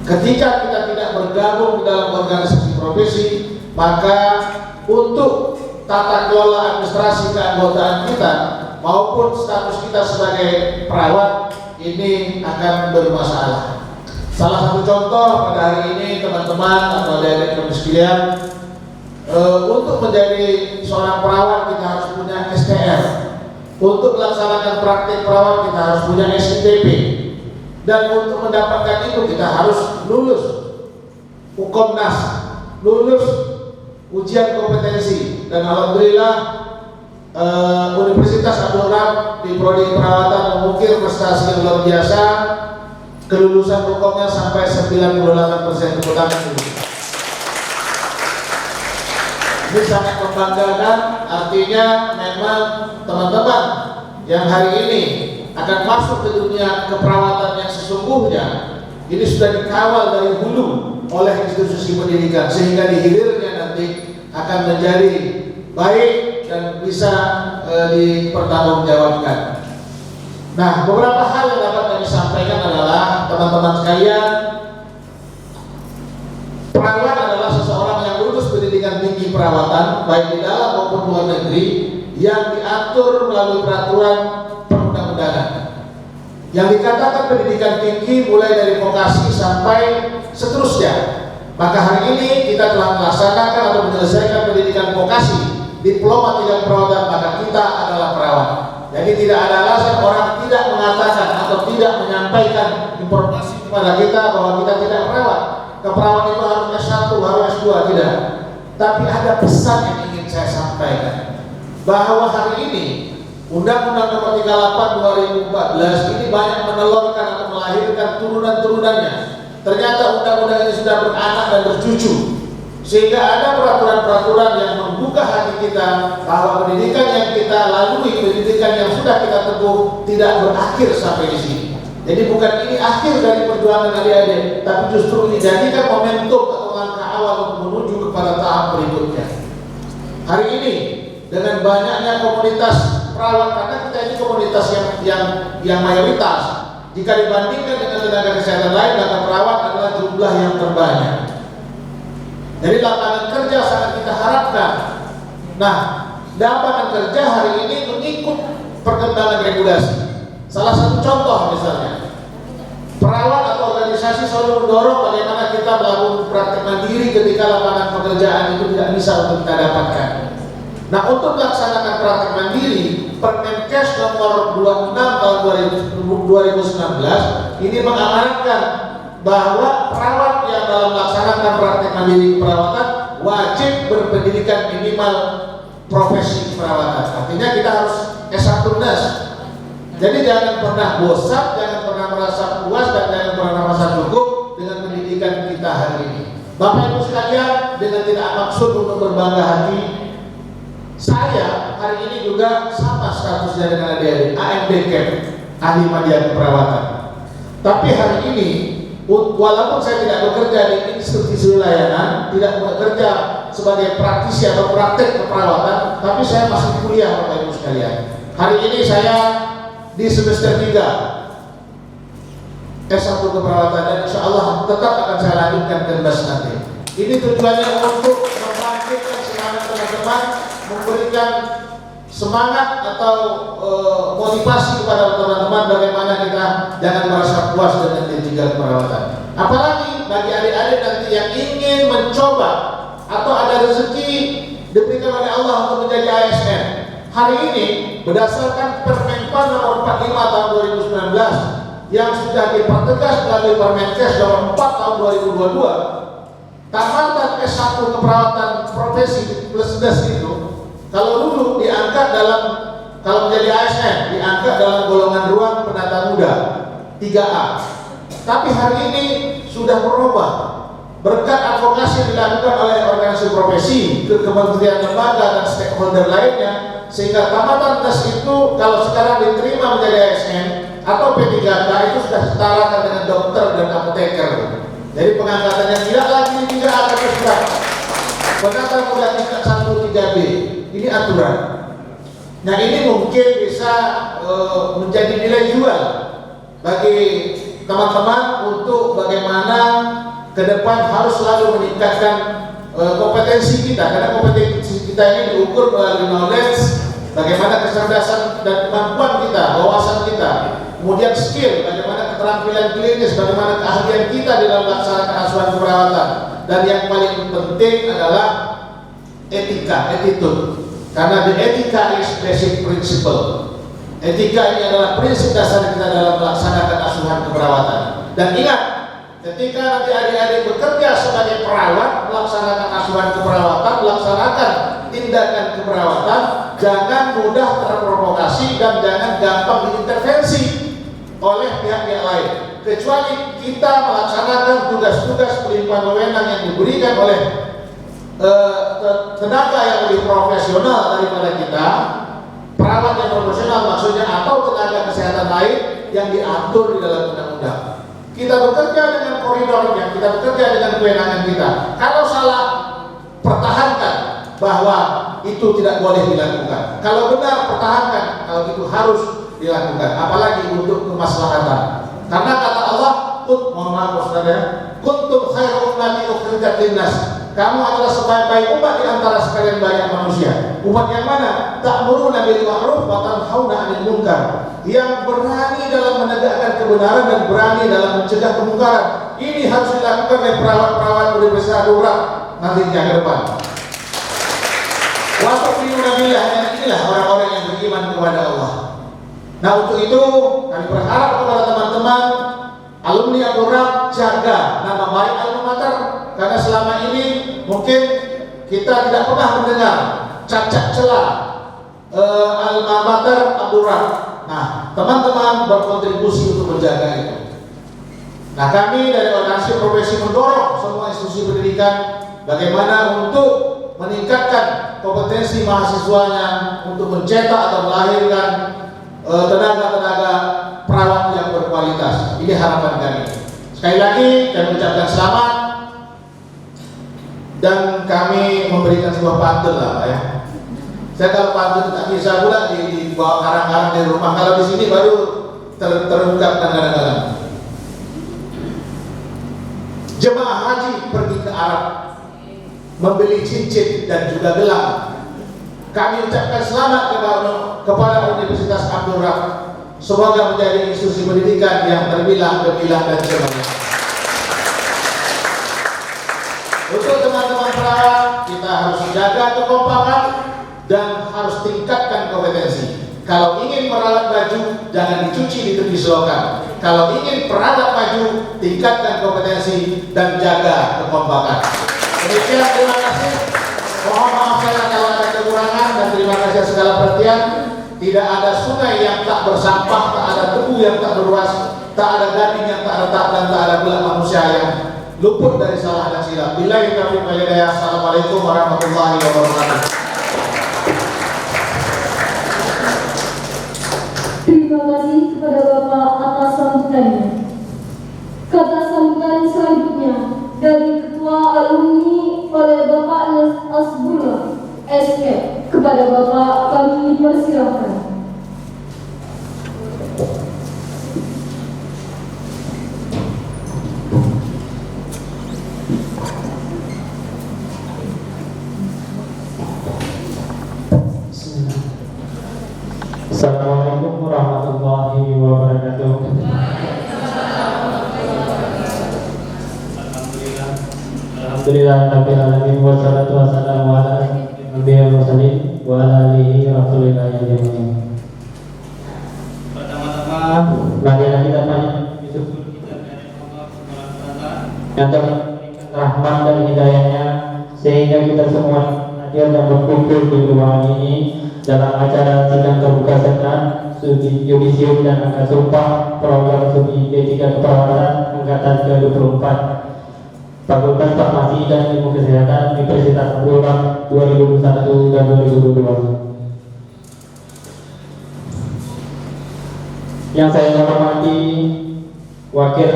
Ketika kita tidak bergabung di dalam organisasi profesi, maka untuk tata kelola administrasi keanggotaan kita maupun status kita sebagai perawat ini akan bermasalah. Salah satu contoh pada hari ini teman-teman atau adik-adik kami sekalian, untuk menjadi seorang perawat kita harus punya STR. Untuk melaksanakan praktik perawat kita harus punya SIPP. Dan untuk mendapatkan itu kita harus lulus Ukomnas, lulus ujian kompetensi, dan alhamdulillah Universitas Abdul Rahman di prodi perawatan mengukir prestasi yang luar biasa, kelulusan hukumnya sampai 98%. Tepuk tangan dulu. Ini sangat membanggakan, artinya memang teman-teman yang hari ini akan masuk ke dunia keperawatan yang sesungguhnya ini sudah dikawal dari hulu oleh institusi pendidikan, sehingga di hilirnya nanti akan menjadi baik dan bisa dipertanggungjawabkan. Nah, beberapa hal yang dapat kami sampaikan adalah, teman-teman sekalian, perawat adalah seseorang yang lulus pendidikan tinggi perawatan baik di dalam maupun luar negeri yang diatur melalui peraturan perundang-undangan. Yang dikatakan pendidikan tinggi mulai dari vokasi sampai seterusnya. Maka hari ini kita telah melaksanakan atau menyelesaikan pendidikan vokasi Diploma 3 Keperawatan, maka kita adalah perawat. Jadi tidak ada alasan orang tidak mengatakan atau tidak menyampaikan informasi kepada kita bahwa kita tidak perawat. Keperawat itu harus S1, harus S2, tidak. Tapi ada pesan yang ingin saya sampaikan, bahwa hari ini Undang-Undang Nomor 38 2014 ini banyak menelurkan atau melahirkan turunan-turunannya. Ternyata undang-undang ini sudah beranak dan bercucu, sehingga ada peraturan-peraturan yang membuka hati kita bahwa pendidikan yang kita lalui, pendidikan yang sudah kita tempuh tidak berakhir sampai di sini. Jadi bukan ini akhir dari perjuangan adik-adik, tapi justru ini jadikan momentum atau langkah awal untuk menuju kepada tahap berikutnya. Hari ini dengan banyaknya komunitas perawat, karena kita ini komunitas yang mayoritas, Jika dibandingkan dengan tenaga kesehatan lain, maka perawat adalah jumlah yang terbanyak. Jadi lapangan kerja sangat kita harapkan. Nah, lapangan kerja hari ini mengikut perkembangan regulasi. Salah satu contoh misalnya, perawat atau organisasi selalu mendorong bagaimana kita melakukan praktek mandiri ketika lapangan pekerjaan itu tidak bisa untuk kita dapatkan. Nah, untuk melaksanakan praktek mandiri, Permenkes nomor 26 tahun 2019 ini mengamanatkan bahwa perawat yang dalam melaksanakan praktek mandiri keperawatan wajib berpendidikan minimal profesi keperawatan. Artinya kita harus S1 nurse. Jadi jangan pernah bosan, jangan pernah merasa puas, dan jangan pernah merasa cukup dengan pendidikan kita hari ini. Bapak Ibu sekalian, dengan tidak maksud untuk berbangga hati, saya hari ini juga sama statusnya dengan adik-adik AMDCAP, ahli media keperawatan. Tapi hari ini, walaupun saya tidak bekerja di institusi layanan, tidak bekerja sebagai praktisi atau praktek keperawatan, tapi saya masih kuliah, Bapak Ibu sekalian. Hari ini saya di semester 3 S1 keperawatan, dan insya Allah tetap akan saya lanjutkan ke kelas nanti. Ini tujuannya untuk membangkitkan semangat teman-teman, memberikan semangat atau motivasi kepada teman-teman bagaimana kita jangan merasa puas dengan D3 keperawatan. Apalagi bagi adik-adik nanti yang ingin mencoba atau ada rezeki diberikan oleh Allah untuk menjadi ASN. Hari ini berdasarkan Permenpan nomor 45 tahun 2019 yang sudah dipertegas melalui Permenkes nomor 4 tahun 2022, tamatan S1 keperawatan profesi plus itu kalau dulu diangkat dalam, kalau menjadi ASN diangkat dalam golongan ruang penata muda 3A. Tapi hari ini sudah berubah berkat advokasi dilakukan oleh organisasi profesi, ke kementerian lembaga dan stakeholder lainnya, sehingga tamatan tes itu kalau sekarang diterima menjadi ASN atau P3K itu sudah setara dengan dokter dan apoteker. Jadi pengangkatannya tidak lagi 3A tapi sudah penata muda tingkat 1 3B. Ini aturan. Nah, ini mungkin bisa menjadi nilai jual bagi teman-teman untuk bagaimana ke depan harus selalu meningkatkan kompetensi kita, karena kompetensi kita ini diukur melalui knowledge, bagaimana kecerdasan dan kemampuan kita, wawasan kita, kemudian skill, bagaimana keterampilan klinis, bagaimana keahlian kita dalam melaksanakan asuhan keperawatan, dan yang paling penting adalah etika, attitude. Karena the etika is basic principle. Etika ini adalah prinsip dasar kita dalam melaksanakan asuhan keperawatan. Dan ingat, ketika nanti adik-adik bekerja sebagai perawat, melaksanakan asuhan keperawatan, melaksanakan tindakan keperawatan, jangan mudah terprovokasi dan jangan gampang diintervensi oleh pihak-pihak lain. Kecuali kita melaksanakan tugas-tugas pelimpahan wewenang yang diberikan oleh tenaga yang lebih profesional daripada kita, perawat yang profesional maksudnya, atau tenaga kesehatan lain yang diatur di dalam undang-undang. Kita bekerja dengan koridornya, kita bekerja dengan kewenangan kita. Kalau salah, pertahankan bahwa itu tidak boleh dilakukan. Kalau benar, pertahankan kalau itu harus dilakukan. Apalagi untuk kemaslahatan. Karena kata Allah, mohon maaf saudara, kuntum khairu ummati ukhrijat linnas. Kamu adalah sebaik-baik umat di antara sekalian banyak manusia. Umat yang mana? Ta'muruna bil ma'ruf wa tanhauna 'anil munkar. Yang berani dalam menegakkan kebenaran dan berani dalam mencegah kemungkaran. Ini harus dilakukan oleh perawat-perawat Universitas Darurat nantinya ke depan. Wa tu'minuna billah, dan inilah orang-orang yang beriman kepada Allah. Nah, untuk itu kami berharap kepada teman-teman alumni Darurat, jaga nama baik alma mater, karena selama ini mungkin kita tidak pernah mendengar cacat celah alma mater Darurat. Nah, teman-teman berkontribusi untuk menjaga itu. Nah, kami dari organisasi profesi mendorong semua institusi pendidikan bagaimana untuk meningkatkan kompetensi mahasiswanya untuk mencetak atau melahirkan tenaga-tenaga perawat yang berkualitas. Ini harapan kami. Sekali lagi kami ucapkan selamat, dan kami memberikan sebuah pantun lah Pak ya. Saya kalau pantun tak bisa pula dibawa karang-karang di rumah. Kalau di sini baru terungkap dan kadang-kadang. Jemaah haji pergi ke Arab membeli cincin dan juga gelang. Kami ucapkan selamat kepada Universitas Abdul Rahman. Semoga menjadi institusi pendidikan yang terbilang-bilang dan cemerlang. Untuk teman-teman perawat, kita harus jaga kekompakan dan harus tingkatkan kompetensi. Kalau ingin merawat baju, jangan dicuci di tepi selokan. Kalau ingin perawat baju, tingkatkan kompetensi dan jaga kekompakan. Demikian, terima kasih. Mohon maaf saya kalau ada kekurangan dan terima kasih atas segala perhatian. Tidak ada sungai yang tak bersampah, tak ada tebu yang tak berluas, tak ada gading yang tak retak, dan tak ada pula manusia yang luput dari salah dan silap. Billahi taufiq wal hidayah. Assalamualaikum warahmatullahi wabarakatuh. Terima kasih kepada Bapak atas sambutannya. Kata sambutan selanjutnya dari Ketua Alumni oleh Bapak Asbullah SK. Kepada Bapak kami persilahkan. Assalamualaikum warahmatullahi wabarakatuh. Alhamdulillah rabbil alamin wassalatu wassalamu ala nabiyil mursalin wa ala alihi rasulillahi ajmain. Pertama-tama marilah kita bersyukur kita kepada Allah Subhanahu wa taala yang telah memberikan rahmat dan hidayahnya sehingga kita semua hadir dan berkumpul di ruangan ini dalam acara sidang terbuka senat studi yudisium dan akad sumpah program studi D3 Keperawatan angkatan ke-24 Fakultas Farmasi dan Ilmu Kesehatan Universitas Abdul Rahman 2021 dan 2022. Yang saya hormati Wakil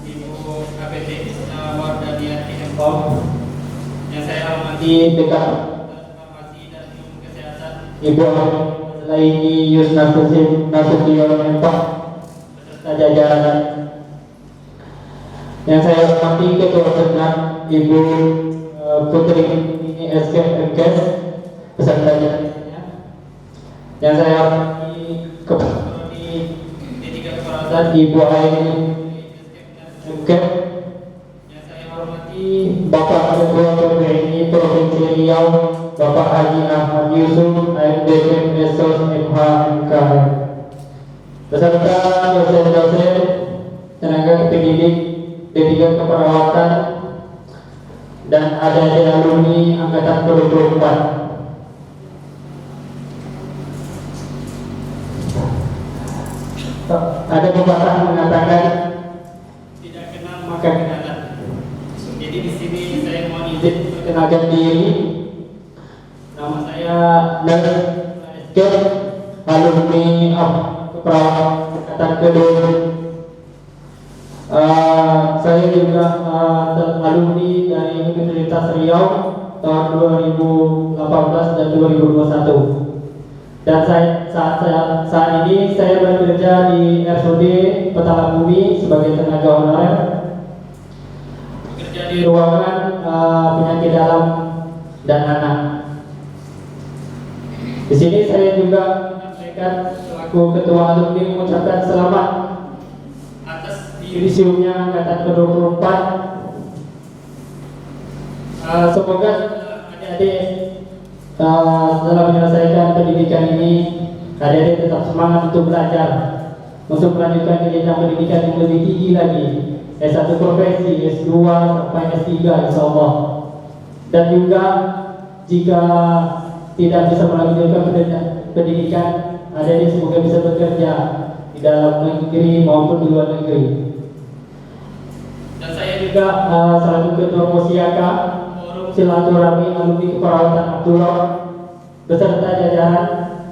Ibu KPT Wardaniati MKOM, yang saya hormati Dekan Ibu Laini Yusna Kusim Nasution Empah beserta jajaran. Yang saya hormati Ketua Senat Ibu Putri SK MKes beserta jajarannya. Yang saya hormati Kepala D3 Keperawatan Ibu Aini MKes. Yang saya hormati Bapak Ketua PBNI Provinsi Riau Bapak Haji Ahmad Yusuf AMDM Mesos MHMKM beserta dosen-dosen tenaga pendidik D3 Keperawatan dan adik-adik alumni angkatan ke-24. Ada pepatah mengatakan tidak kenal maka kenalan. Jadi di sini saya mau izin perkenalkan diri. Nama saya Nel SK, alumni Keperawatan angkatan ke-24. Saya juga alumni dari Universitas Riau tahun 2018 dan 2021. Dan saat ini saya bekerja di RSUD Petala Bumi sebagai tenaga honorer. Bekerja di ruangan penyakit dalam dan anak. Di sini saya juga menyampaikan selaku ketua alumni mengucapkan selamat atas yudisiumnya angkatan ke-24. Semoga adik-adik setelah menyelesaikan pendidikan ini, adik-adik tetap semangat untuk belajar, untuk melanjutkan ke jenjang pendidikan yang lebih tinggi lagi, S1 profesi, S2 sampai S3 insyaallah. Dan juga jika tidak bisa melanjutkan pendidikan, adik-adik semoga bisa bekerja di dalam negeri maupun di luar negeri. Dan saya juga selaku ketua Posiaka Forum Silaturahmi Alumni Keperawatan Abdullah beserta jajaran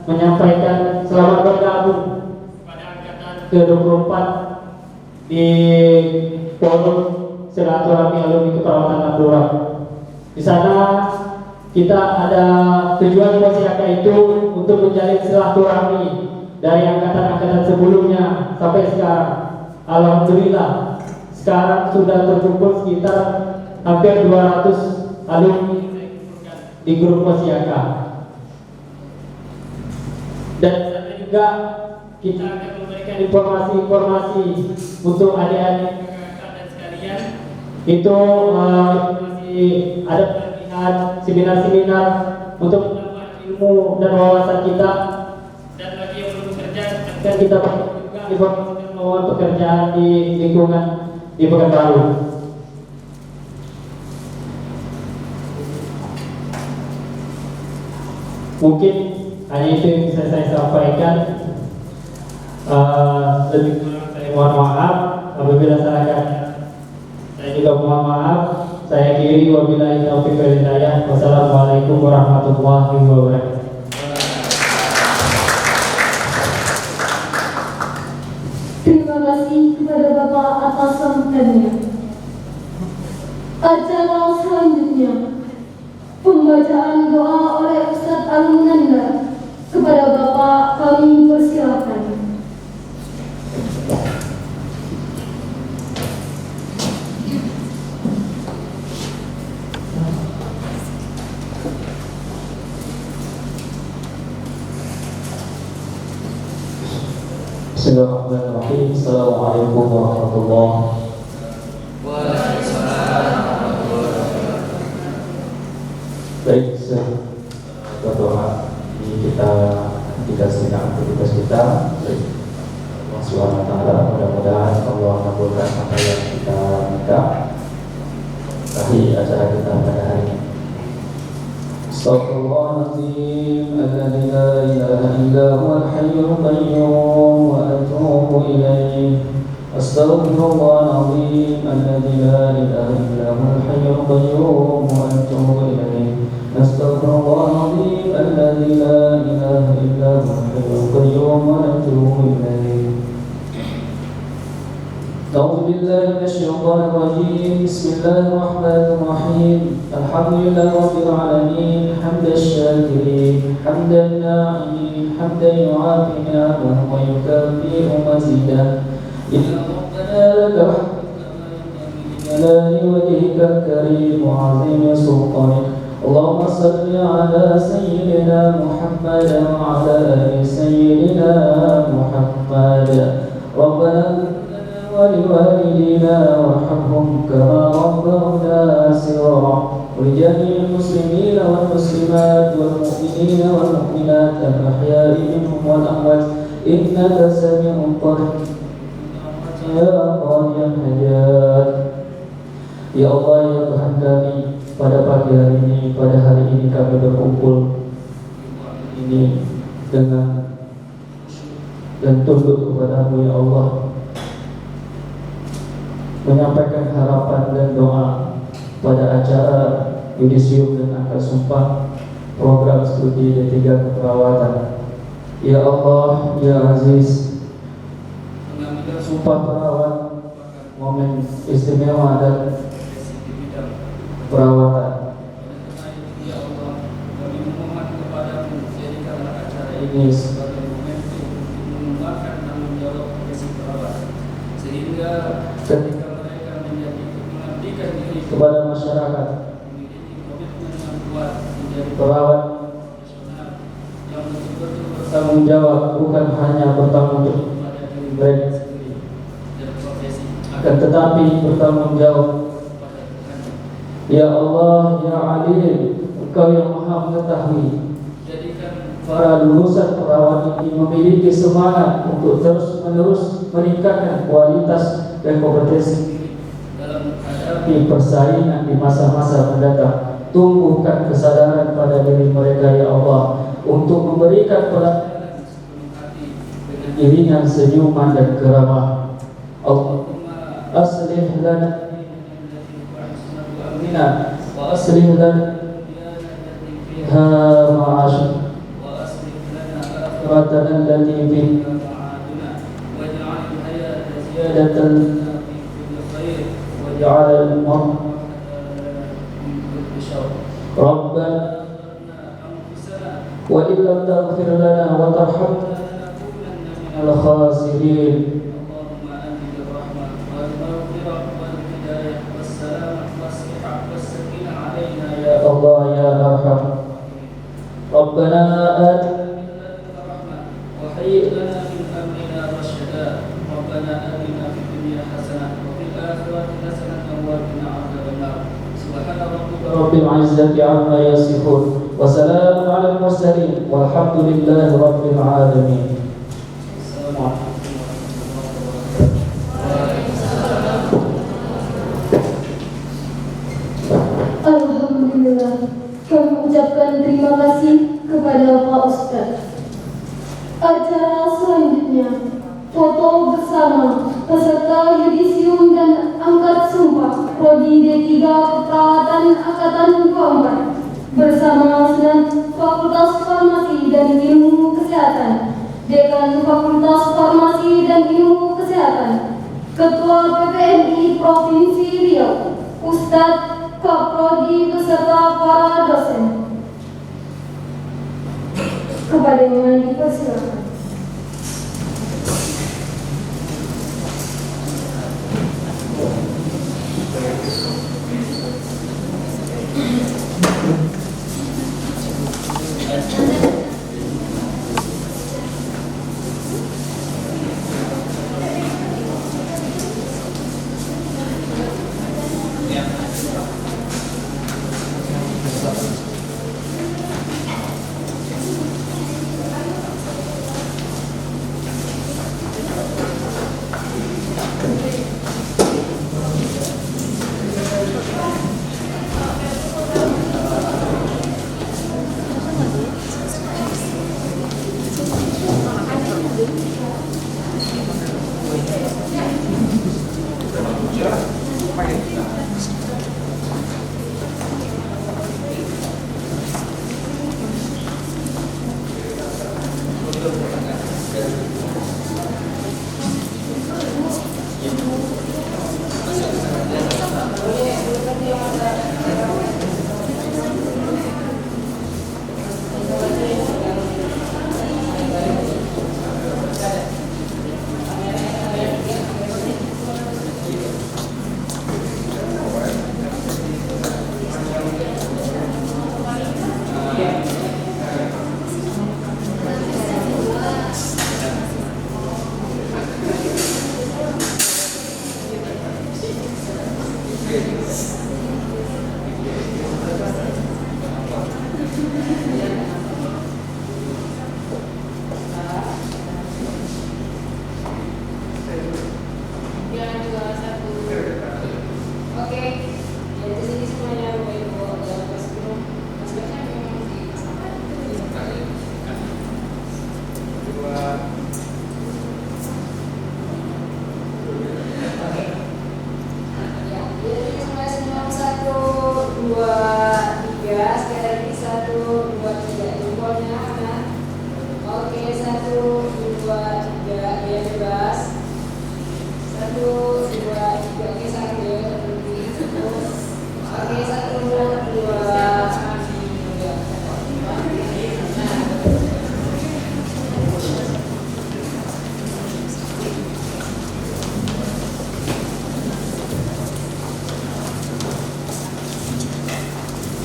menyampaikan selamat bergabung pada angkatan ke-24 di Forum Silaturahmi Alumni Keperawatan Abdullah. Di sana kita ada tujuan Posiaka itu untuk menjalin silaturahmi dari angkatan-angkatan sebelumnya sampai sekarang. Alhamdulillah sekarang sudah terkumpul sekitar hampir 200 alumni di grup Wasiaka. Dan juga kita akan memberikan informasi-informasi untuk adik-adik kakak dan sekalian. Itu informasi, ada pelatihan, seminar-seminar untuk menambah ilmu dan wawasan kita. Dan bagi yang belum bekerja, akan kita bantu juga informasi lowongan pekerjaan di lingkungan di Pekanbaru. Mungkin hanya itu yang bisa saya sampaikan. Lebih kurang saya mohon maaf apabila salah. Saya juga mohon maaf. Saya akhiri wabillahi taufiq wal hidayah. Wassalamualaikum warahmatullahi wabarakatuh. Terima kasih kepada Bapak atas sambutannya. Acara selanjutnya pembacaan doa oleh Ustadz Al-Munandar. Kepada Bapak kami persilakan. Bismillahirrahmanirrahim. Assalamualaikum warahmatullahi wabarakatuh. Baik, berdoa kita sejenak aktivitas kita. Allah Subhanahu wa taala, mudah-mudahan Allah mengabulkan apa yang kita minta. Akhir acara kita pada hari ini. Astaghfirullahaladzim alladzi la ilaha illa huwal hayyul qayyum wa atubu ilaih. Astaghfirullahaladzim alladzi la ilaha illa huwal hayyul qayyum wa atubu ilaih. Astaghfirullahaladzim alladzi la ilaha illa huwal hayyul qayyum wa atubu ilaih. أعوذ بالله من الشيطان الرجيم. بسم الله الرحمن الرحيم. الحمد لله رب العالمين حمد الشاكرين حمد الناعمين حمدا يعافي نعمه ويكافئ مزيدا. إن ربنا لك الحمد بجلال وجهك الكريم وعظيم سلطانك. اللهم صل على سيدنا محمد وعلى آل سيدنا محمد. ربنا ولوالدينا وارحمهم كما ربونا صغارا. ولجميع المسلمين والمسلمات والمؤمنين والمؤمنات الأحياء منهم والأموات إنك سميع قريب يا قاضي الحاجات. Ya Allah, ya Tuhan kami, pada pagi hari ini, pada hari ini kami berkumpul ini dengan dan tunduk kepadamu ya Allah, menyampaikan harapan dan doa pada acara yudisium dan akad sumpah program studi D3 keperawatan. Ya Allah, ya Aziz, mengambil sumpah perawat momen istimewa dan di bidang perawatan. Ya Allah, kami memohon kepadamu, jadikanlah acara ini sebagai momentum untuk mengembangkan tanggung jawab profesi perawat, sehingga ketika mengabdikan diri kepada masyarakat, memiliki komitmen yang kuat menjadi perawat profesional yang betul-betul bertanggung jawab, bukan hanya bertanggung jawab pada diri mereka sendiri dan profesi, akan tetapi bertanggung jawab pada Tuhan. Ya Allah, ya Alim, Engkau yang Maha mengetahui, jadikan para lulusan perawat ini memiliki semangat untuk terus-menerus meningkatkan kualitas dan kompetensi dalam menghadapi persaingan di masa-masa mendatang. Tumbuhkan kesadaran pada diri mereka ya Allah untuk memberikan pelayanan sepenuh hati dengan iringan senyuman dan keramah. Allahumma aslih lana dinana wa aslih lana fiha ma'ash wa aslih lana akhiratana allati fiha ma'aduna waj'al al-hayata ziyadatan وجعل الموت من كل شر. ربنا وإن لم تغفر لنا وترحمنا لنكونن minal khasirin. اللهم أنت بالرحمة والمغفرة والهداية والسلامة والصحة والسكينة علينا يا الله يا أرحم. ربنا آتنا من لدنك رحمة وهيئ لنا من أمرنا رشدا. ربنا آتنا في الدنيا حسنة وفي الآخرة حسنة وقنا عذاب النار. سبحان ربك رب العزة عما يصفون وسلام على المرسلين والحمد لله رب العالمين. السلام عليكم. Alhamdulillah, kami ucapkan terima kasih kepada Pak Ustadz. Acara selanjutnya, foto bersama peserta yudisium dan angkat sumpah Prodi D3 Keperawatan Angkatan 24 bersama Senat Fakultas Farmasi dan Ilmu Kesehatan, Dekan Fakultas Farmasi dan Ilmu Kesehatan, Ketua PPNI Provinsi Riau, Ustadz Kaprodi beserta para dosen. Kepadanya dipersilakan.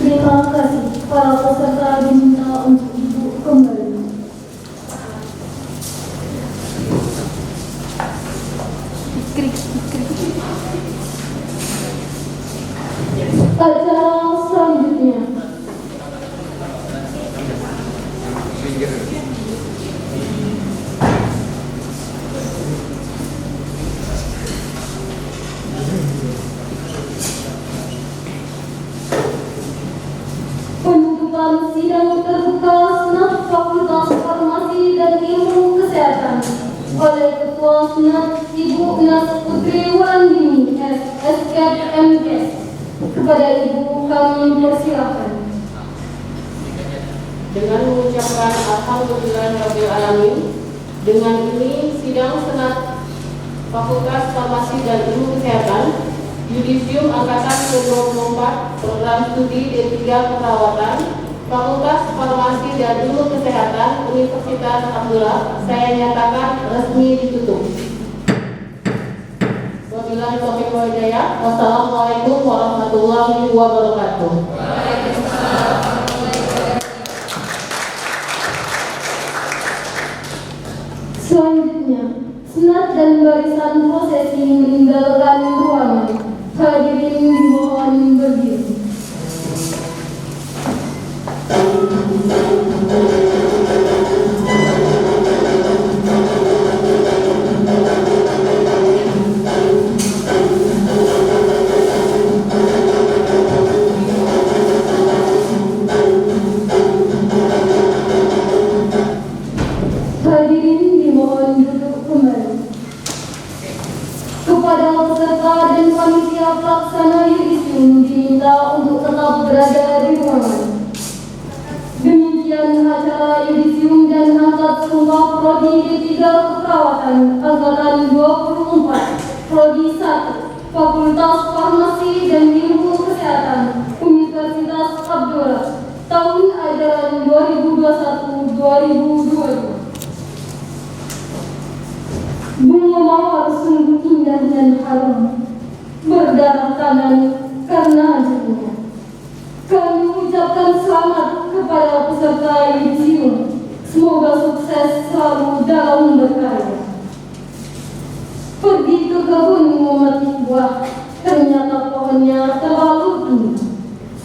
Terima kasih. Para peserta diminta untuk duduk kembali. Acara selanjutnya. Penutupan sidang terbuka Senat Fakultas Farmasi dan Ilmu Kesehatan oleh Ketua Senat Ibu Nas Putri Wulandini SKMK. Kepada Ibu kami persilakan. Dengan mengucapkan Alhamdulillahirrahmanirrahim, dengan ini sidang Senat Fakultas Farmasi dan Ilmu Kesehatan Yudisium Angkatan ke-24 Program Studi D3 Keperawatan Fakultas Farmasi dan Ilmu Kesehatan Universitas Abdullah saya nyatakan resmi ditutup. Wabillahi taufiq wal hidayah. Wassalamualaikum warahmatullahi wabarakatuh. Selanjutnya, senat dan barisan prosesi meninggalkan ruangan. Hadirin dimohon berdiri. Hadirin dimohon duduk kembali. Kepada peserta dan panitia pelaksana yudisium diminta untuk tetap berada di ruangan. Demikian acara yudisium dan angkat sumpah Prodi D3 Keperawatan Angkatan 24 Prodi 1 Fakultas Farmasi dan Ilmu Kesehatan Universitas Abdullah tahun ajaran 2021-2022. Bunga mawar sungguh indah dan harum, berdarah tangan karena hasilnya. Kami ucapkan selamat kepada peserta yudisium. Semoga sukses selalu dalam berkarya. Pergi ke kebun memetik buah, ternyata pohonnya terlalu tinggi.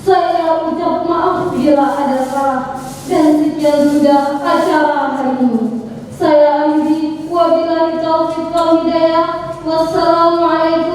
Saya ucap maaf bila ada salah, dan sekian sudah acara hari ini. Saya akhiri, wabillahi taufiq wal hidayah. Wassalamualaikum